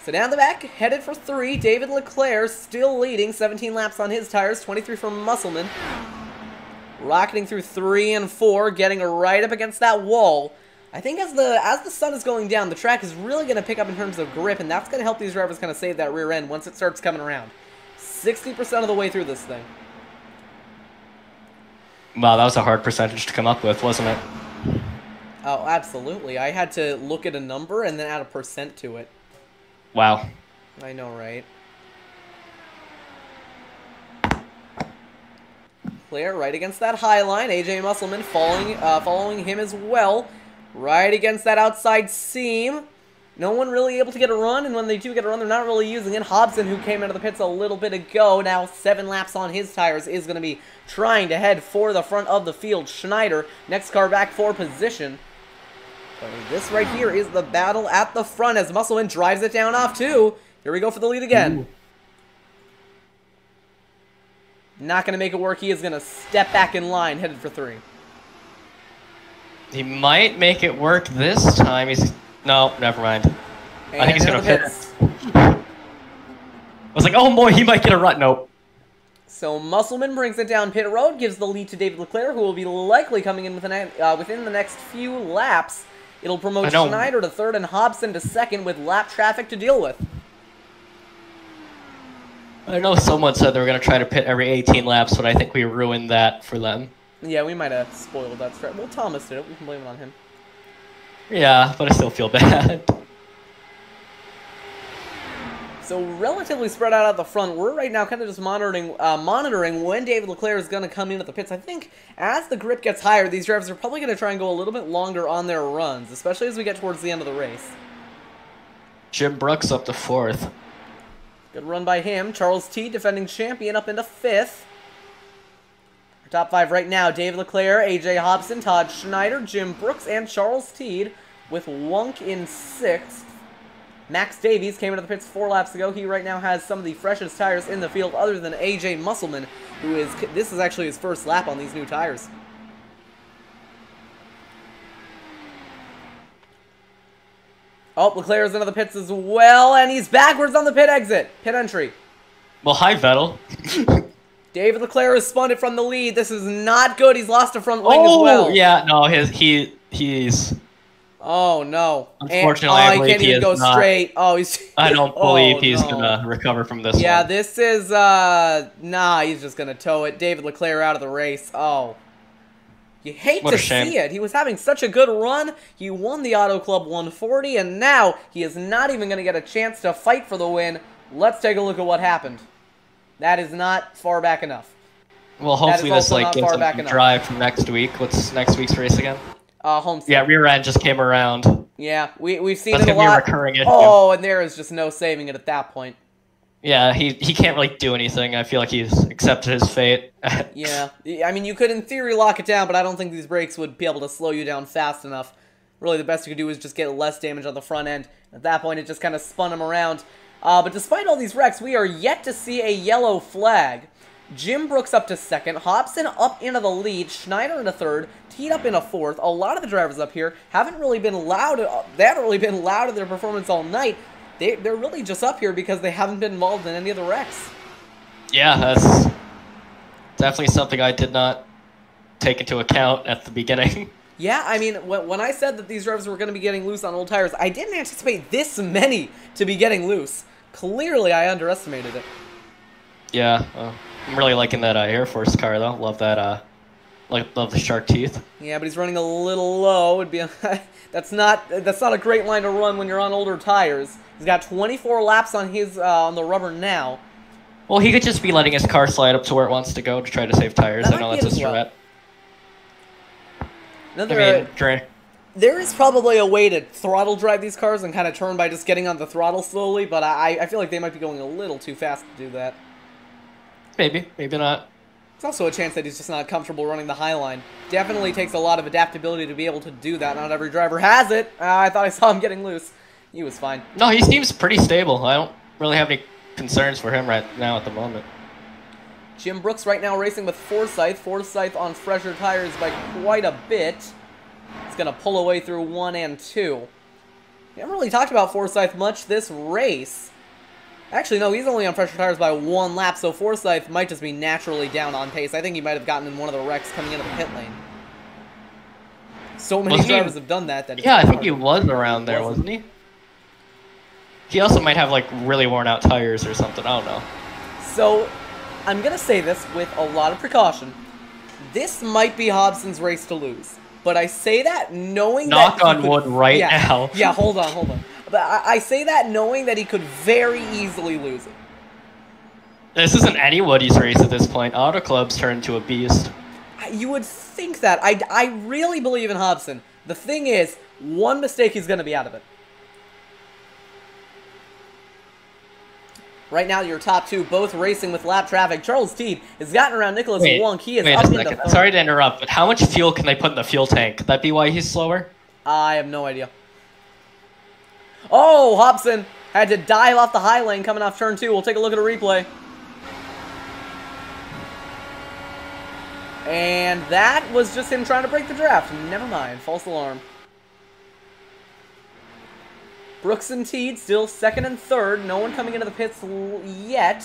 So down the back, headed for 3, David Leclerc still leading, 17 laps on his tires, 23 from Musselman. Rocketing through 3 and 4, getting right up against that wall. I think as the sun is going down, the track is really going to pick up in terms of grip, and that's going to help these drivers kind of save that rear end once it starts coming around. 60% of the way through this thing. Wow, that was a hard percentage to come up with, wasn't it? Oh, absolutely. I had to look at a number and then add a percent to it. Wow. I know, right? Clear right against that high line. AJ Musselman following him as well. Right against that outside seam. No one really able to get a run, and when they do get a run, they're not really using it. Hobson, who came out of the pits a little bit ago, now 7 laps on his tires, is going to be trying to head for the front of the field. Schneider, next car back for position. So this right here is the battle at the front as Musselman drives it down off 2. Here we go for the lead again. Ooh. Not going to make it work. He is going to step back in line, headed for 3. He might make it work this time. No, never mind. And I think he's going to pit. I was like, oh boy, he might get a run. Nope. So Musselman brings it down pit road, gives the lead to David Leclerc, who will be likely coming in within the next few laps. It'll promote Schneider to 3rd and Hobson to 2nd with lap traffic to deal with. I know someone said they were going to try to pit every 18 laps, but I think we ruined that for them. Yeah, we might have spoiled that stretch. Well, Thomas did it. We can blame it on him. Yeah, but I still feel bad. So relatively spread out at the front. We're right now kind of just monitoring when David Leclerc is going to come in at the pits. I think as the grip gets higher, these drivers are probably going to try and go a little bit longer on their runs, especially as we get towards the end of the race. Jim Brooks up to 4th. Good run by him. Charles T, defending champion, up into 5th. Our top 5 right now, David Leclerc, AJ Hobson, Todd Schneider, Jim Brooks, and Charles Teed, with Wunk in 6th. Max Davies came into the pits 4 laps ago. He right now has some of the freshest tires in the field other than AJ Musselman, this is actually his first lap on these new tires. Oh, Leclerc's into the pits as well, and he's backwards on the pit exit. Pit entry. Well, hi, Vettel. David Leclerc has spun it from the lead. This is not good. He's lost a front wing as well. Oh, yeah, no, he's... Oh, no. Unfortunately, and, he can't even go straight. Oh, he's... I don't believe he's going to recover from this one. Yeah, this is, nah, he's just going to tow it. David Leclerc out of the race. Oh. You hate to see it. He was having such a good run. He won the Auto Club 140, and now he is not even going to get a chance to fight for the win. Let's take a look at what happened. That is not far back enough. Well, hopefully this gives him a drive from next week. What's next week's race again? Homestead. Yeah, rear end just came around. Yeah, we've seen it a lot. That's gonna be a recurring issue. Oh, and there is just no saving it at that point. Yeah, he can't really do anything. I feel like he's accepted his fate. Yeah, I mean, you could in theory lock it down, but I don't think these brakes would be able to slow you down fast enough. Really, the best you could do is just get less damage on the front end. At that point, it just kind of spun him around. But despite all these wrecks, we are yet to see a yellow flag. Jim Brooks up to 2nd, Hobson up into the lead, Schneider into 3rd, Teed up into 4th. A lot of the drivers up here haven't really been loud. They haven't really been loud in their performance all night. They're really just up here because they haven't been involved in any of the wrecks. Yeah, that's definitely something I did not take into account at the beginning. Yeah, I mean, when I said that these drivers were going to be getting loose on old tires, I didn't anticipate this many to be getting loose. Clearly, I underestimated it. Yeah, I'm really liking that Air Force car, though. Love that, love the shark teeth. Yeah, but he's running a little low. It'd be that's not a great line to run when you're on older tires. He's got 24 laps on his on the rubber now. Well, he could just be letting his car slide up to where it wants to go to try to save tires. I know that's his strat. There is probably a way to throttle drive these cars and kind of turn by just getting on the throttle slowly, but I feel like they might be going a little too fast to do that. Maybe, maybe not. It's also a chance that he's just not comfortable running the high line. Definitely takes a lot of adaptability to be able to do that. Not every driver has it. I thought I saw him getting loose. He was fine. No, he seems pretty stable. I don't really have any concerns for him right now at the moment. Jim Brooks right now racing with Forsyth. Forsyth on fresher tires by quite a bit. He's going to pull away through 1 and 2. We haven't really talked about Forsyth much this race. Actually, no, he's only on fresher tires by 1 lap, so Forsyth might just be naturally down on pace. I think he might have gotten in one of the wrecks coming into the pit lane. So many drivers have done that. Yeah, I think he was around there, wasn't he? He also might have, like, really worn out tires or something. I don't know. So, I'm going to say this with a lot of precaution. This might be Hobson's race to lose. But I say that knowing Knock that... on wood right now. Yeah, hold on. But I say that knowing that he could very easily lose it. This isn't anybody's race at this point. Auto Club's turned to a beast. You would think that. I really believe in Hobson. The thing is, one mistake, he's going to be out of it. Right now, your top two both racing with lap traffic. Charles Teed has gotten around Nicholas Wonk. He is up into third. Sorry to interrupt, but how much fuel can they put in the fuel tank? Could that be why he's slower? I have no idea. Oh, Hobson had to dive off the high lane coming off turn 2. We'll take a look at a replay. And that was just him trying to break the draft. Never mind. False alarm. Brooks and Teed still second and third. No one coming into the pits yet.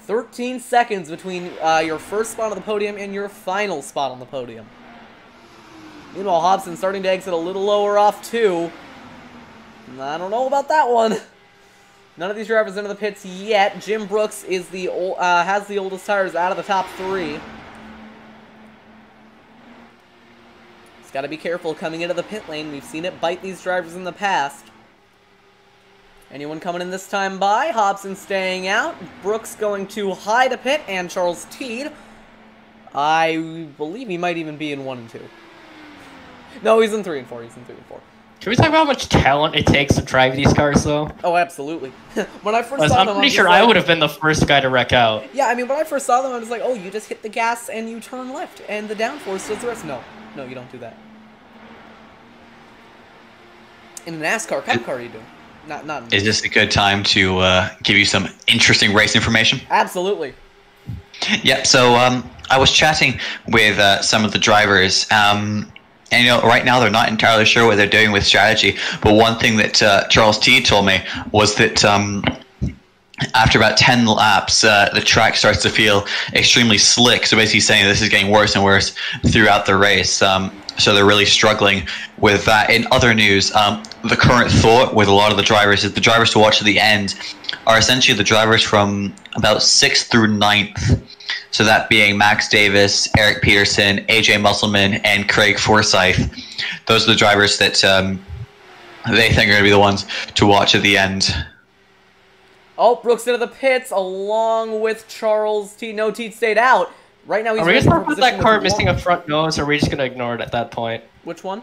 13 seconds between your first spot on the podium and your final spot on the podium. Meanwhile, Hobson starting to exit a little lower off 2. I don't know about that one. None of these drivers into the pits yet. Jim Brooks is has the oldest tires out of the top 3. He's got to be careful coming into the pit lane. We've seen it bite these drivers in the past. Anyone coming in this time by? Hobson staying out. Brooks going to hide a pit, and Charles Teed. I believe he might even be in 1 and 2. No, he's in 3 and 4. He's in 3 and 4. Can we talk about how much talent it takes to drive these cars, though? Oh, absolutely. When I first saw them, I'm pretty sure I would have been the first guy to wreck out. Yeah, I mean, when I first saw them, I was like, oh, you just hit the gas and you turn left, and the downforce does the rest. No, you don't do that. In a NASCAR cup car, you do. Not. Is this a good time to give you some interesting race information? Absolutely. Yeah, so I was chatting with some of the drivers, and right now they're not entirely sure what they're doing with strategy. But one thing that Charles Teed told me was that after about 10 laps, the track starts to feel extremely slick. So basically saying this is getting worse and worse throughout the race. So they're really struggling with that. In other news, the current thought with a lot of the drivers is the drivers to watch at the end are essentially the drivers from about 6th through 9th. So that being Max Davis, Eric Peterson, AJ Musselman, and Craig Forsyth. Those are the drivers that they think are going to be the ones to watch at the end. Oh, Brooks into the pits along with Charles Teed. No, Teed stayed out. Right now he's... Are we going to talk about that car missing a front nose, or are we just going to ignore it at that point? Which one?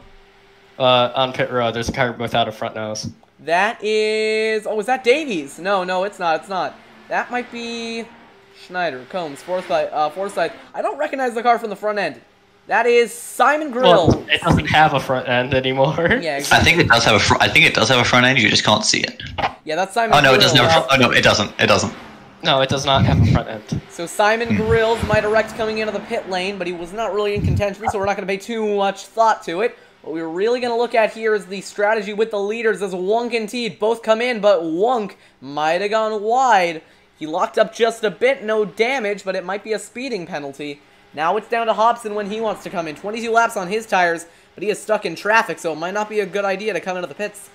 On pit road, there's a car without a front nose. That is... Oh, is that Davies? No, it's not. That might be Schneider, Combs, Forsyth. I don't recognize the car from the front end. That is Simon Grill. Well, it doesn't have a front end anymore. Yeah, exactly. I think it does have a front end. You just can't see it. Yeah, that's Simon. Oh no, Grill. it doesn't have. Oh no, it doesn't. It doesn't. No, it does not have a front end. So Simon Grills might have wrecked coming into the pit lane, but he was not really in contention, so we're not going to pay too much thought to it. What we're really going to look at here is the strategy with the leaders as Wunk and Teed both come in, but Wunk might have gone wide. He locked up just a bit, no damage, but it might be a speeding penalty. Now it's down to Hobson when he wants to come in. 22 laps on his tires, but he is stuck in traffic, so it might not be a good idea to come into the pits.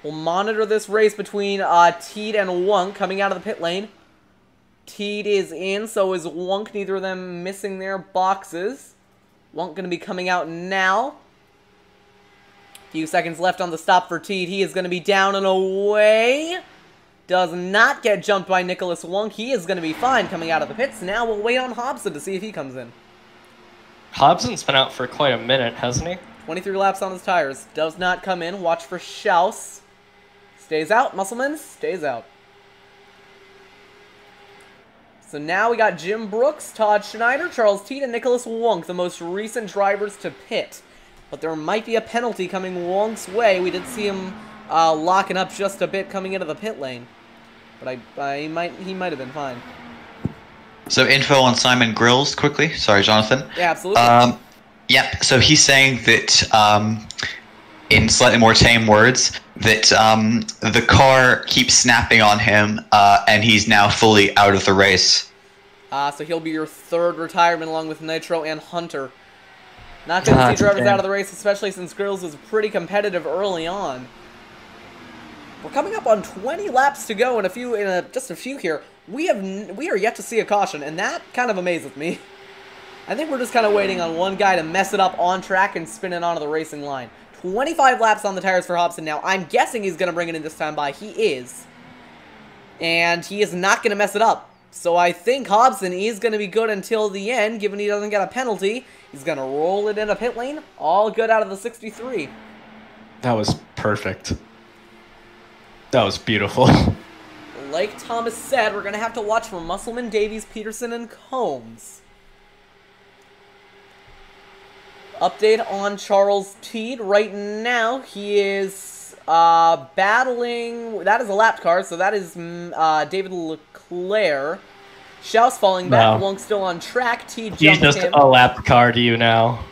We'll monitor this race between Teed and Wunk coming out of the pit lane. Teed is in, so is Wunk, neither of them missing their boxes. Wunk going to be coming out now. Few seconds left on the stop for Teed. He is going to be down and away. Does not get jumped by Nicholas Wunk. He is going to be fine coming out of the pits. Now we'll wait on Hobson to see if he comes in. Hobson's been out for quite a minute, hasn't he? 23 laps on his tires. Does not come in. Watch for Schaus. Stays out. Musselman stays out. So now we got Jim Brooks, Todd Schneider, Charles Teed, and Nicholas Wunk, the most recent drivers to pit. But there might be a penalty coming Wunk's way. We did see him locking up just a bit coming into the pit lane. But he might have been fine. So info on Simon Grills quickly. Sorry, Jonathan. Yeah, absolutely. Yep. So he's saying that, in slightly more tame words, that the car keeps snapping on him, and he's now fully out of the race. So he'll be your third retirement along with Nitro and Hunter. Not going to see drivers out of the race, especially since Grills was pretty competitive early on. We're coming up on 20 laps to go, and just a few here. We are yet to see a caution, and that kind of amazes me. I think we're just kind of waiting on one guy to mess it up on track and spin it onto the racing line. 25 laps on the tires for Hobson now. I'm guessing he's going to bring it in this time by. He is. And he is not going to mess it up. So I think Hobson is going to be good until the end, given he doesn't get a penalty. He's going to roll it into pit lane. All good out of the 63. That was perfect. That was beautiful. Like Thomas said, we're going to have to watch for Musselman, Davies, Peterson, and Combs. Update on Charles Teed. Right now, he is battling... That is a lapped car, so that is David Leclerc. Schaus falling back. No. Wong still on track. Teed He's jumped just him. a lapped car to you now.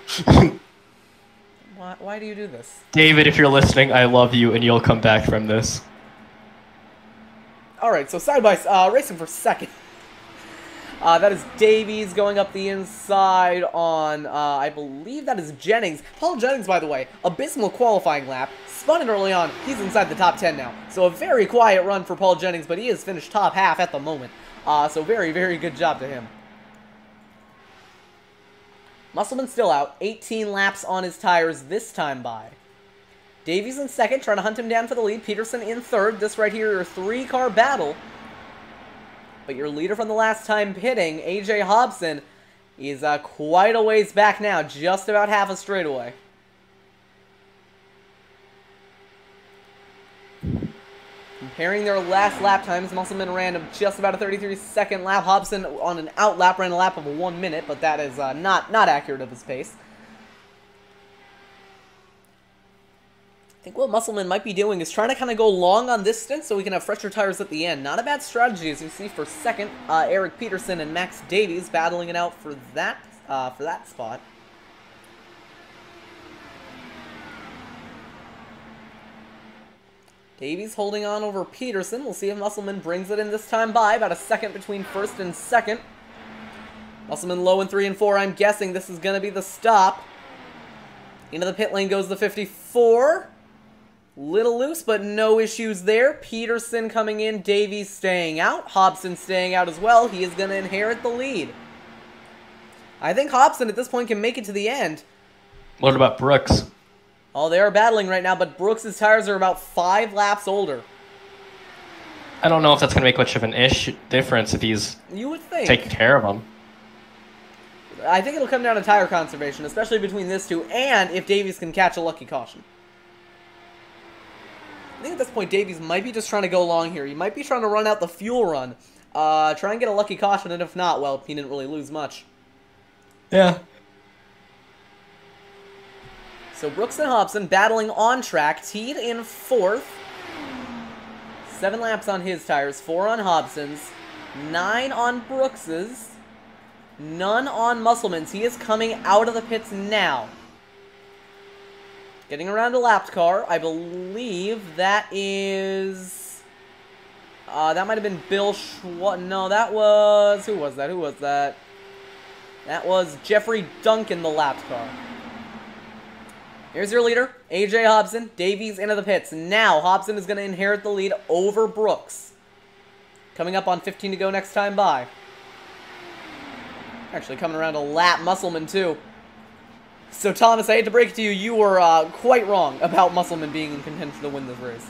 Why do you do this? David, if you're listening, I love you, and you'll come back from this. Alright, so side by racing for second. That is Davies going up the inside on, I believe that is Jennings. Paul Jennings, by the way, abysmal qualifying lap. Spun it early on. He's inside the top 10 now. So a very quiet run for Paul Jennings, but he has finished top half at the moment. So very, very good job to him. Musselman still out. 18 laps on his tires this time by. Davies in second, trying to hunt him down for the lead. Peterson in third. This right here, your three-car battle. But your leader from the last time pitting, AJ Hobson, is quite a ways back now, just about half a straightaway. Comparing their last lap times, Musselman ran just about a 33-second lap. Hobson on an out lap ran a lap of 1 minute, but that is not accurate of his pace. I think what Musselman might be doing is trying to kind of go long on this stint so we can have fresher tires at the end. Not a bad strategy, as you see for second. Eric Peterson and Max Davies battling it out for that spot. Davies holding on over Peterson. We'll see if Musselman brings it in this time by. About a second between first and second. Musselman low in 3 and 4. I'm guessing this is going to be the stop. Into the pit lane goes the 54. Little loose, but no issues there. Peterson coming in, Davies staying out, Hobson staying out as well. He is going to inherit the lead. I think Hobson at this point can make it to the end. What about Brooks? Oh, they are battling right now, but Brooks' tires are about 5 laps older. I don't know if that's going to make much of an difference if he's You would think. taking care of them. I think it'll come down to tire conservation, especially between this two, and if Davies can catch a lucky caution. I think at this point, Davies might be just trying to go long here. He might be trying to run out the fuel run. Try and get a lucky caution, and if not, well, he didn't really lose much. Yeah. So Brooks and Hobson battling on track. Teed in fourth. 7 laps on his tires, 4 on Hobson's, 9 on Brooks's, none on Musselman's. He is coming out of the pits now. Getting around a lapped car. I believe that is... that might have been Bill Schwartz. No, that was... Who was that? Who was that? That was Jeffrey Duncan, the lapped car. Here's your leader, AJ Hobson. Davies into the pits. Now, Hobson is going to inherit the lead over Brooks. Coming up on 15 to go next time by. Actually, coming around a lap Musselman, too. So, Thomas, I hate to break it to you, you were quite wrong about Musselman being in contention to win this race.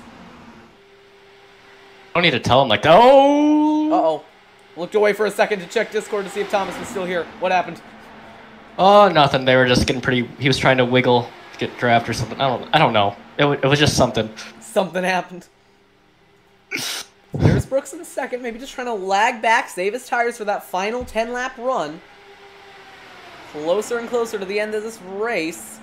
I don't need to tell him, like, oh! Uh-oh. Looked away for a second to check Discord to see if Thomas was still here. What happened? Oh, nothing. They were just getting pretty... He was trying to wiggle to get draft or something. I don't know. It was just something. Something happened. There's Brooks in second, maybe just trying to lag back, save his tires for that final 10-lap run. Closer and closer to the end of this race.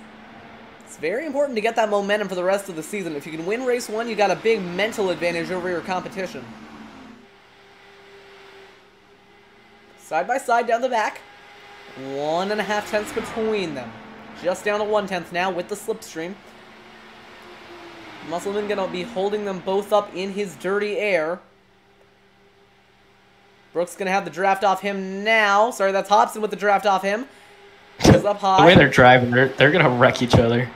It's very important to get that momentum for the rest of the season. If you can win race 1, you got a big mental advantage over your competition. Side by side down the back. 1.5 tenths between them. Just down to 1 tenth now with the slipstream. Musselman gonna be holding them both up in his dirty air. Brooks gonna have the draft off him now. Sorry, that's Hobson with the draft off him. Goes up high. The way they're driving, they're gonna wreck each other.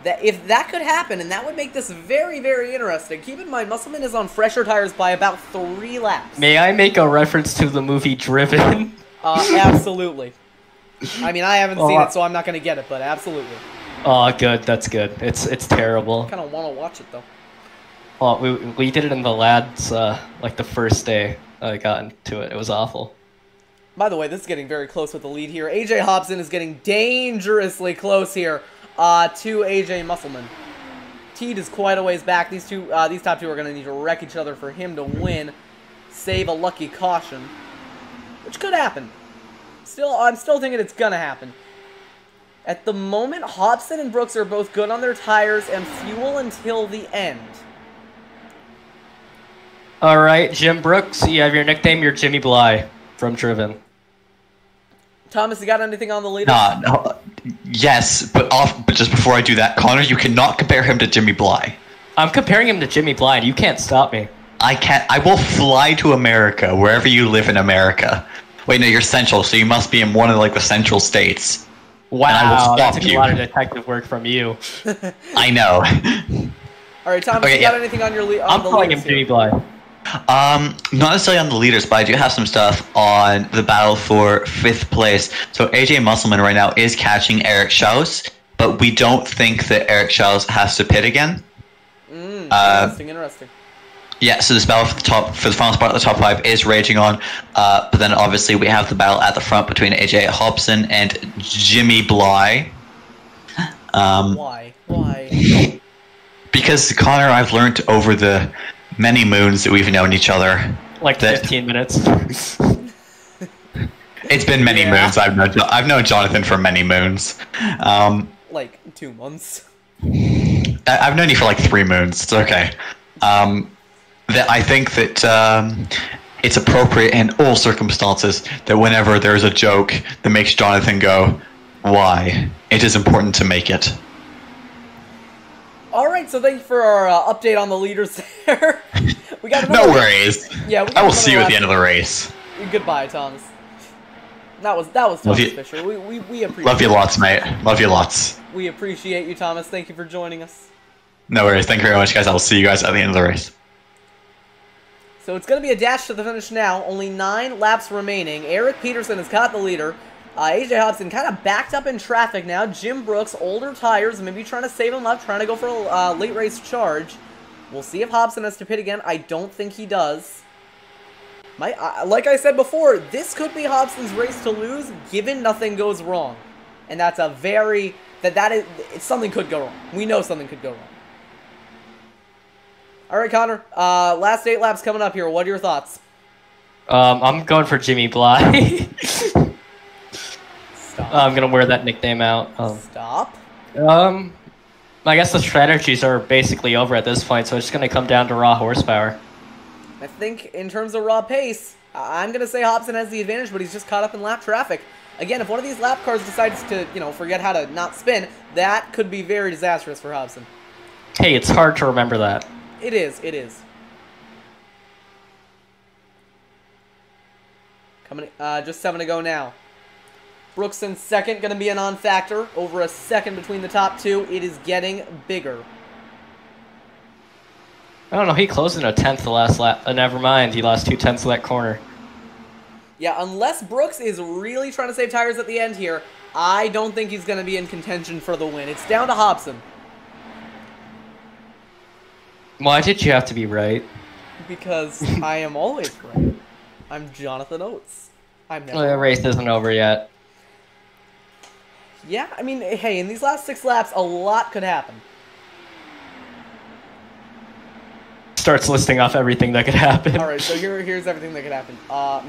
If that could happen, and that would make this very, very interesting. Keep in mind, Musselman is on fresher tires by about 3 laps. May I make a reference to the movie Driven? Absolutely. I mean, I haven't seen it, so I'm not gonna get it, but absolutely. Oh, good. That's good. It's terrible. I kind of want to watch it though. Well, we did it in the lads like the first day I got into it. It was awful. By the way, this is getting very close with the lead here. AJ Hobson is getting dangerously close here to AJ Musselman. Teed is quite a ways back. These top two are going to need to wreck each other for him to win. Save a lucky caution, which could happen. I'm still thinking it's gonna happen. At the moment, Hobson and Brooks are both good on their tires and fuel until the end. All right, Jim Brooks, you have your nickname. You're Jimmy Bly from Driven. Thomas, you got anything on the leader? No, yes, but just before I do that, Connor, you cannot compare him to Jimmy Bly. I'm comparing him to Jimmy Bly, and you can't stop me. I can't. I will fly to America, wherever you live in America. Wait, no, you're central, so you must be in one of the central states. Wow, that took a lot of detective work from you. I know. All right, Thomas, you got anything on your lead? I'm calling him Jimmy Bly. Not necessarily on the leaders, but I do have some stuff on the battle for 5th place. So AJ Musselman right now is catching Eric Schaus, but we don't think that Eric Schaus has to pit again. Interesting. Yeah, so this battle for the final spot of the top 5 is raging on, but then obviously we have the battle at the front between AJ Hobson and Jimmy Bly. Why? Because Connor, I've learned over the many moons that we've known each other, like 15 minutes. It's been many moons. I've known Jonathan for many moons. Like 2 months. I've known you for like 3 moons. It's okay. That I think that it's appropriate in all circumstances that whenever there's a joke that makes Jonathan go, "Why?" it is important to make it. All right, so thank you for our update on the leaders there. We got no worries. Yeah, I will see you at the end of the race. Goodbye, Thomas. That was Thomas Fisher. We appreciate. Love you lots, mate. Love you lots. We appreciate you, Thomas. Thank you for joining us. No worries. Thank you very much, guys. I will see you guys at the end of the race. So it's going to be a dash to the finish now. Only 9 laps remaining. Eric Peterson has caught the leader. AJ Hobson kind of backed up in traffic now. Jim Brooks, older tires, maybe trying to save him up, trying to go for a late race charge. We'll see if Hobson has to pit again. I don't think he does. Like I said before, this could be Hobson's race to lose, given nothing goes wrong. And that's a very... something could go wrong. We know something could go wrong. Alright, Connor. Last 8 laps coming up here. What are your thoughts? I'm going for Jimmy Bly. Stop. I'm going to wear that nickname out. Stop. I guess the strategies are basically over at this point, so it's going to come down to raw horsepower. I think in terms of raw pace, I'm going to say Hobson has the advantage, but he's just caught up in lap traffic. Again, if one of these lap cars decides to, forget how to not spin, that could be very disastrous for Hobson. Hey, it's hard to remember that. It is. Coming, just 7 to go now. Brooks in second, going to be a non-factor. Over a second between the top 2. It is getting bigger. I don't know, he closed in a 10th the last lap. Never mind, he lost 2 tenths of that corner. Yeah, unless Brooks is really trying to save tires at the end here, I don't think he's going to be in contention for the win. It's down to Hobson. Why did you have to be right? Because I am always right. I'm Jonathan Oates. I'm never The race isn't over yet. Yeah, I mean, hey, in these last 6 laps, a lot could happen. starts listing off everything that could happen. All right, so here's everything that could happen.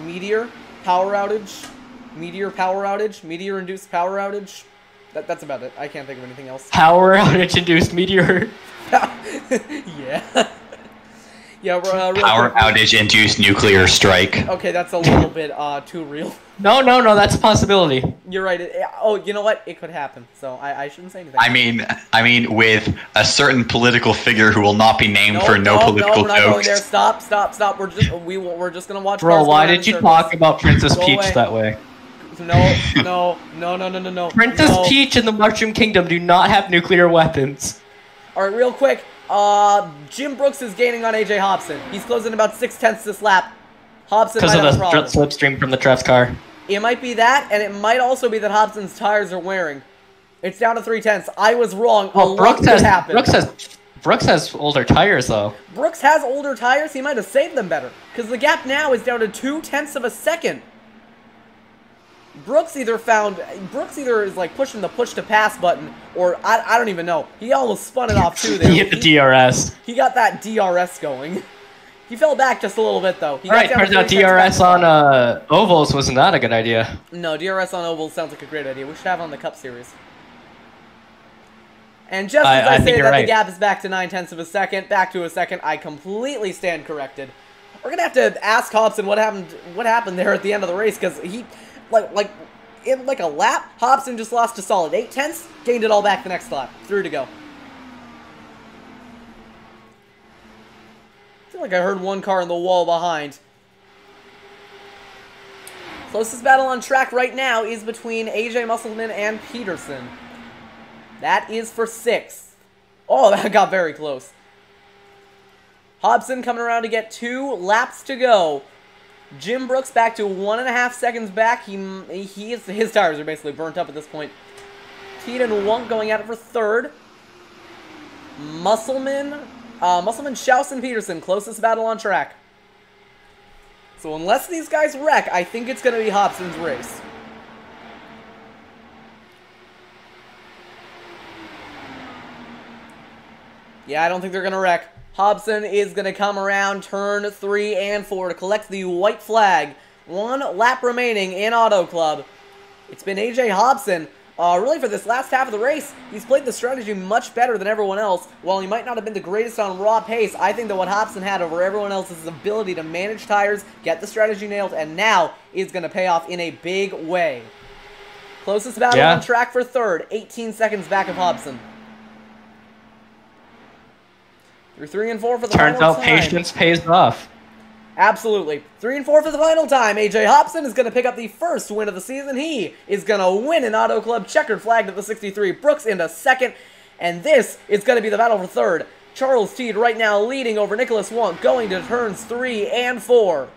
Meteor, power outage, meteor-induced power outage. That's about it. I can't think of anything else. Power outage-induced meteor. Yeah. Yeah, Power outage-induced nuclear strike. Okay, that's a little bit too real. No, that's a possibility. You're right. Oh, you know what? It could happen. So I shouldn't say anything. I mean, with a certain political figure who will not be named for no political we're not going jokes. there. Stop. We're just gonna watch. Bro, why did you talk about Princess Peach away. that way? No. Princess Peach and the Mushroom Kingdom do not have nuclear weapons. All right, real quick. Jim Brooks is gaining on AJ Hobson. He's closing about 0.6 this lap. Hobson might have a problem. Because of the slipstream from the Trev's car. It might be that, and it might also be that Hobson's tires are wearing. It's down to 0.3. I was wrong. Oh, Brooks has older tires, though. Brooks has older tires. He might have saved them better. Because the gap now is down to 0.2 of a second. Brooks either is like pushing the push to pass button, or I don't even know. He almost spun it off too there. He hit the DRS. He got that DRS going. He fell back just a little bit though. Alright, turns out DRS on ovals was not a good idea. No, DRS on ovals sounds like a great idea. We should have it on the Cup Series. And just as I say that the gap is back to 0.9 of a second, back to a second, I completely stand corrected. We're gonna have to ask Hobson what happened there at the end of the race, because he in like a lap, Hobson just lost a solid 0.8, gained it all back the next lap. Through to go. I feel like I heard one car in the wall behind. Closest battle on track right now is between AJ Musselman and Peterson. That is for 6th. Oh, that got very close. Hobson coming around to get 2 laps to go. Jim Brooks back to 1.5 seconds back. His tires are basically burnt up at this point. Teed and Wunk going at it for 3rd. Musselman, Schaus, and Peterson, closest battle on track. So unless these guys wreck, I think it's going to be Hobson's race. Yeah, I don't think they're going to wreck. Hobson is going to come around turn 3 and 4 to collect the white flag. 1 lap remaining in Auto Club. It's been AJ Hobson. Really, for this last half of the race, he's played the strategy much better than everyone else. While he might not have been the greatest on raw pace, I think that what Hobson had over everyone else is his ability to manage tires, get the strategy nailed, and now is going to pay off in a big way. Closest battle on track for 3rd, 18 seconds back of Hobson. Through 3 and 4 for the final time. Turns out patience pays off. Absolutely. 3 and 4 for the final time. AJ Hobson is going to pick up the first win of the season. He is going to win an Auto Club checkered flag at the 63. Brooks into 2nd. And this is going to be the battle for 3rd. Charles Teed right now leading over Nicholas Wunk, going to turns 3 and 4.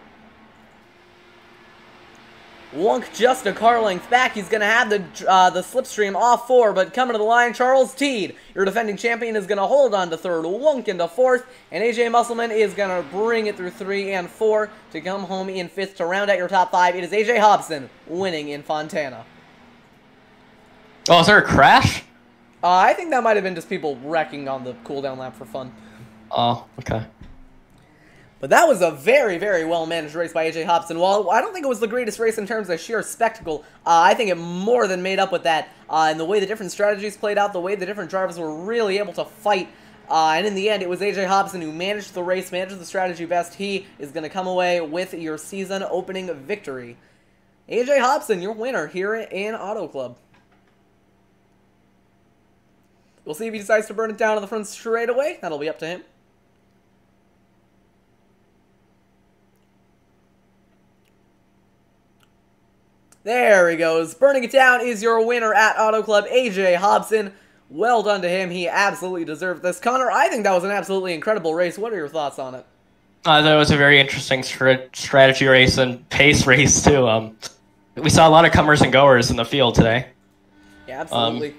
Wunk just a car length back. He's going to have the slipstream off 4, but coming to the line, Charles Teed, your defending champion, is going to hold on to 3rd. Wunk into 4th, and AJ Musselman is going to bring it through 3 and 4 to come home in 5th to round out your top 5. It is AJ Hobson winning in Fontana. Oh, is there a crash? I think that might have been just people wrecking on the cooldown lap for fun. Oh, okay. But that was a very, very well-managed race by AJ Hobson. While I don't think it was the greatest race in terms of sheer spectacle, I think it more than made up with that in the way the different strategies played out, the way the different drivers were really able to fight. And in the end, it was AJ Hobson who managed the race, managed the strategy best. He is going to come away with your season opening victory. AJ Hobson, your winner here in Auto Club. We'll see if he decides to burn it down to the front straight away. That'll be up to him. There he goes. Burning it down is your winner at Auto Club, AJ Hobson. Well done to him. He absolutely deserved this. Connor, I think that was an absolutely incredible race. What are your thoughts on it? That was a very interesting strategy race and pace race, too. We saw a lot of comers and goers in the field today. Yeah, absolutely.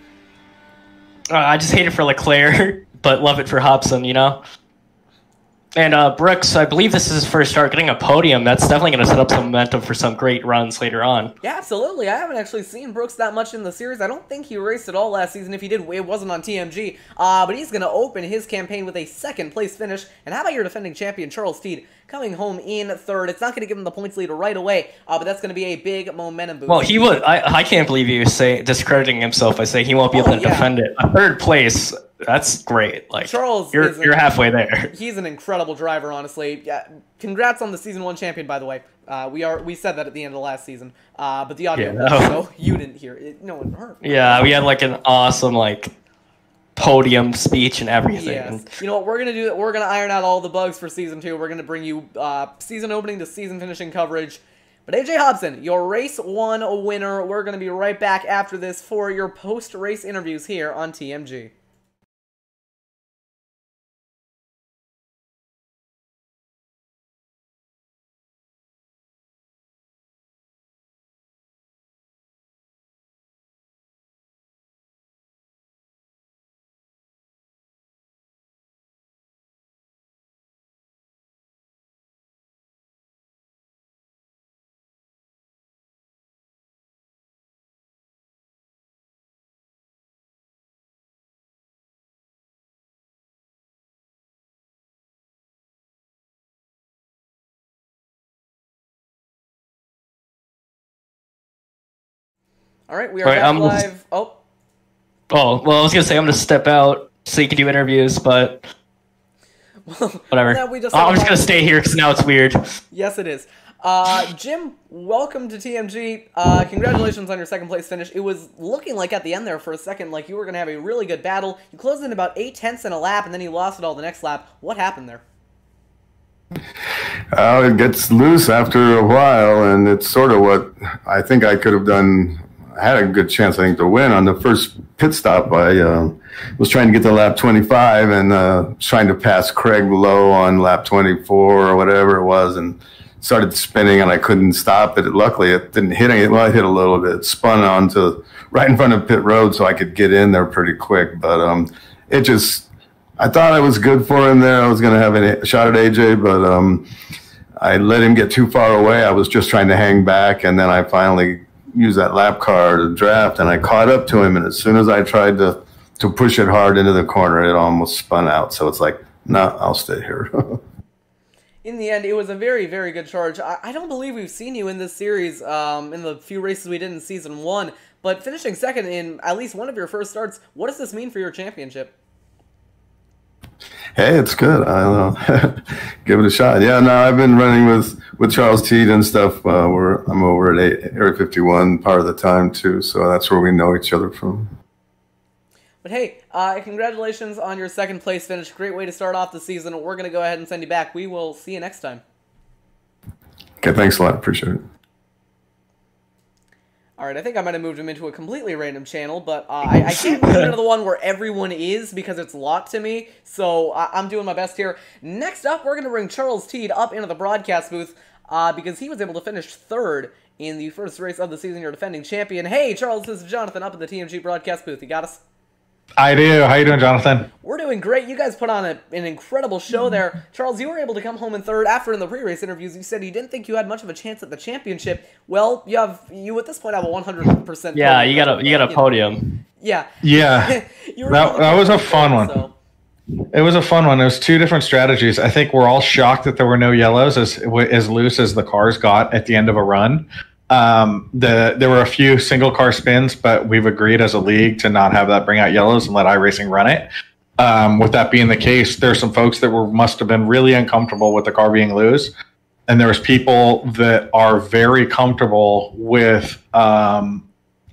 I just hate it for Leclerc, but love it for Hobson, you know? And Brooks, I believe this is his first start getting a podium. That's definitely going to set up some momentum for some great runs later on. Yeah, absolutely. I haven't actually seen Brooks that much in the series. I don't think he raced at all last season. If he did, it wasn't on TMG. But he's going to open his campaign with a second-place finish. And how about your defending champion, Charles Teed, coming home in third? It's not going to give him the points lead right away, but that's going to be a big momentum boost. Well, he would. I can't believe you say discrediting himself by saying he won't be able to defend it. A third place. That's great. Like Charles, you're halfway there. He's an incredible driver, honestly. Yeah, congrats on the season 1 champion, by the way. We said that at the end of the last season. But the audio, so you didn't hear it. No one heard. Yeah, we had like an awesome podium speech and everything. Yes. You know what we're gonna do? We're gonna iron out all the bugs for season 2. We're gonna bring you season opening to season finishing coverage. But AJ Hobson, your race 1 winner. We're gonna be right back after this for your post-race interviews here on TMG. All right, we are back live. Oh, well, I was going to say I'm going to step out so you can do interviews, but whatever. I'm just going to stay here because now it's weird. Yes, it is. Jim, welcome to TMG. Congratulations on your second place finish. It was looking like at the end there for a second like you were going to have a really good battle. You closed in about 8/10 in a lap, and then you lost it all the next lap. What happened there? It gets loose after a while, and it's sort of what I think I could have done. I had a good chance, I think, to win. On the first pit stop, I was trying to get to lap 25 and trying to pass Craig low on lap 24 or whatever it was, and started spinning, and I couldn't stop it. Luckily, it didn't hit anything. Well, I hit a little bit. It spun onto right in front of pit road, so I could get in there pretty quick. But it just, I thought I was good for him there. I was going to have a shot at AJ, but I let him get too far away. I was just trying to hang back, and then I finally use that lap car to draft, and I caught up to him, and as soon as I tried to push it hard into the corner, it almost spun out. So it's like, no, I'll stay here. In the end, it was a very, very good charge. I don't believe we've seen you in this series in the few races we did in Season 1, but finishing second in at least one of your first starts, what does this mean for your championship? Hey, it's good. I don't know. Give it a shot. Yeah, no, I've been running with Charles Teed and stuff. I'm over at Area 51 part of the time, too, so that's where we know each other from. But hey, congratulations on your second place finish. Great way to start off the season. We're going to go ahead and send you back. We will see you next time. Okay, thanks a lot. Appreciate it. Alright, I think I might have moved him into a completely random channel, but I can't move him into the one where everyone is because it's locked to me, so I'm doing my best here. Next up, we're going to bring Charles Teed up into the broadcast booth because he was able to finish third in the first race of the season. You're defending champion. Hey, Charles, this is Jonathan up in the TMG broadcast booth. You got us? I do. How you doing, Jonathan? We're doing great. You guys put on an incredible show there. Charles, you were able to come home in third. After in the pre-race interviews, you said you didn't think you had much of a chance at the championship. Well, you at this point have a 100%. Yeah, you got a podium. Yeah. Yeah. that was a fun one. So. It was a fun one. It was two different strategies. I think we're all shocked that there were no yellows as loose as the cars got at the end of a run. There were a few single car spins, but we've agreed as a league to not have that bring out yellows and let iRacing run it. With that being the case, there's some folks that must have been really uncomfortable with the car being loose, and there's people that are very comfortable with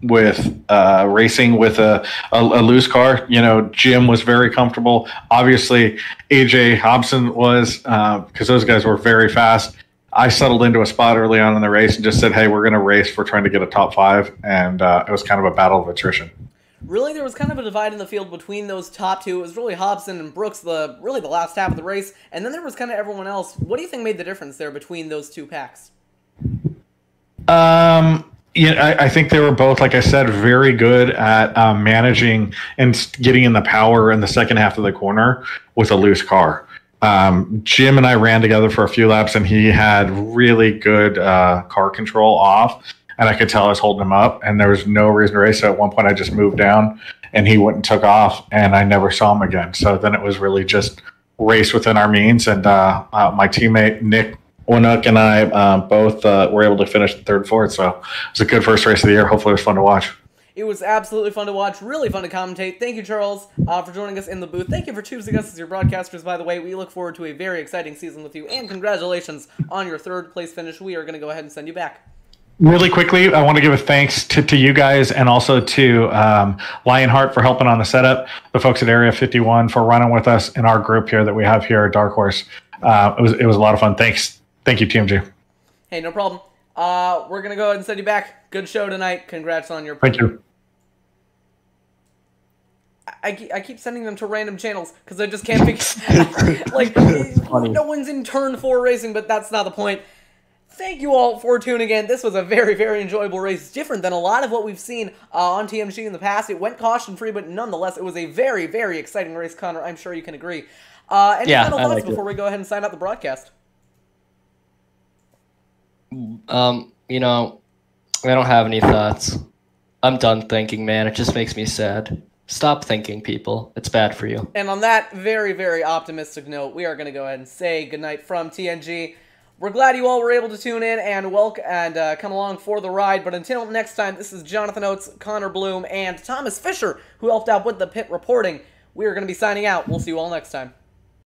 racing with a loose car. You know, Jim was very comfortable. Obviously, AJ Hobson was because those guys were very fast. I settled into a spot early on in the race and just said, hey, we're going to race. We're trying to get a top 5. And it was kind of a battle of attrition. Really, there was kind of a divide in the field between those top two. It was really Hobson and Brooks, the last half of the race. And then there was kind of everyone else. What do you think made the difference there between those two packs? Yeah, I think they were both, like I said, very good at managing and getting in the power in the second half of the corner with a loose car. Jim and I ran together for a few laps, and he had really good car control off, and I could tell I was holding him up, and there was no reason to race. So at one point, I just moved down, and he went and took off, and I never saw him again. So then it was really just race within our means, and my teammate Nick Winnock and I both were able to finish the third and fourth. So it was a good first race of the year. Hopefully, it was fun to watch. It was absolutely fun to watch, really fun to commentate. Thank you, Charles, for joining us in the booth. Thank you for choosing us as your broadcasters, by the way. We look forward to a very exciting season with you, and congratulations on your third place finish. We are going to go ahead and send you back. Really quickly, I want to give a thanks to you guys and also to Lionheart for helping on the setup, the folks at Area 51 for running with us in our group here that we have here at Dark Horse. It was a lot of fun. Thanks. Thank you, TMG. Hey, no problem. We're going to go ahead and send you back. Good show tonight. Congrats on your... Thank you. I keep sending them to random channels because I just can't figure... like, no one's in turn 4 racing, but that's not the point. Thank you all for tuning in. This was a very, very enjoyable race. Different than a lot of what we've seen on TMG in the past. It went caution-free, but nonetheless, it was a very, very exciting race, Connor. I'm sure you can agree. Any final thoughts before we go ahead and sign out the broadcast? You know, I don't have any thoughts. I'm done thinking, man. It just makes me sad. Stop thinking, people. It's bad for you. And on that very, very optimistic note, we are going to go ahead and say goodnight from TNG. We're glad you all were able to tune in and come along for the ride. But until next time, this is Jonathan Oates, Connor Bloom, and Thomas Fisher, who helped out with the pit reporting. We are going to be signing out. We'll see you all next time.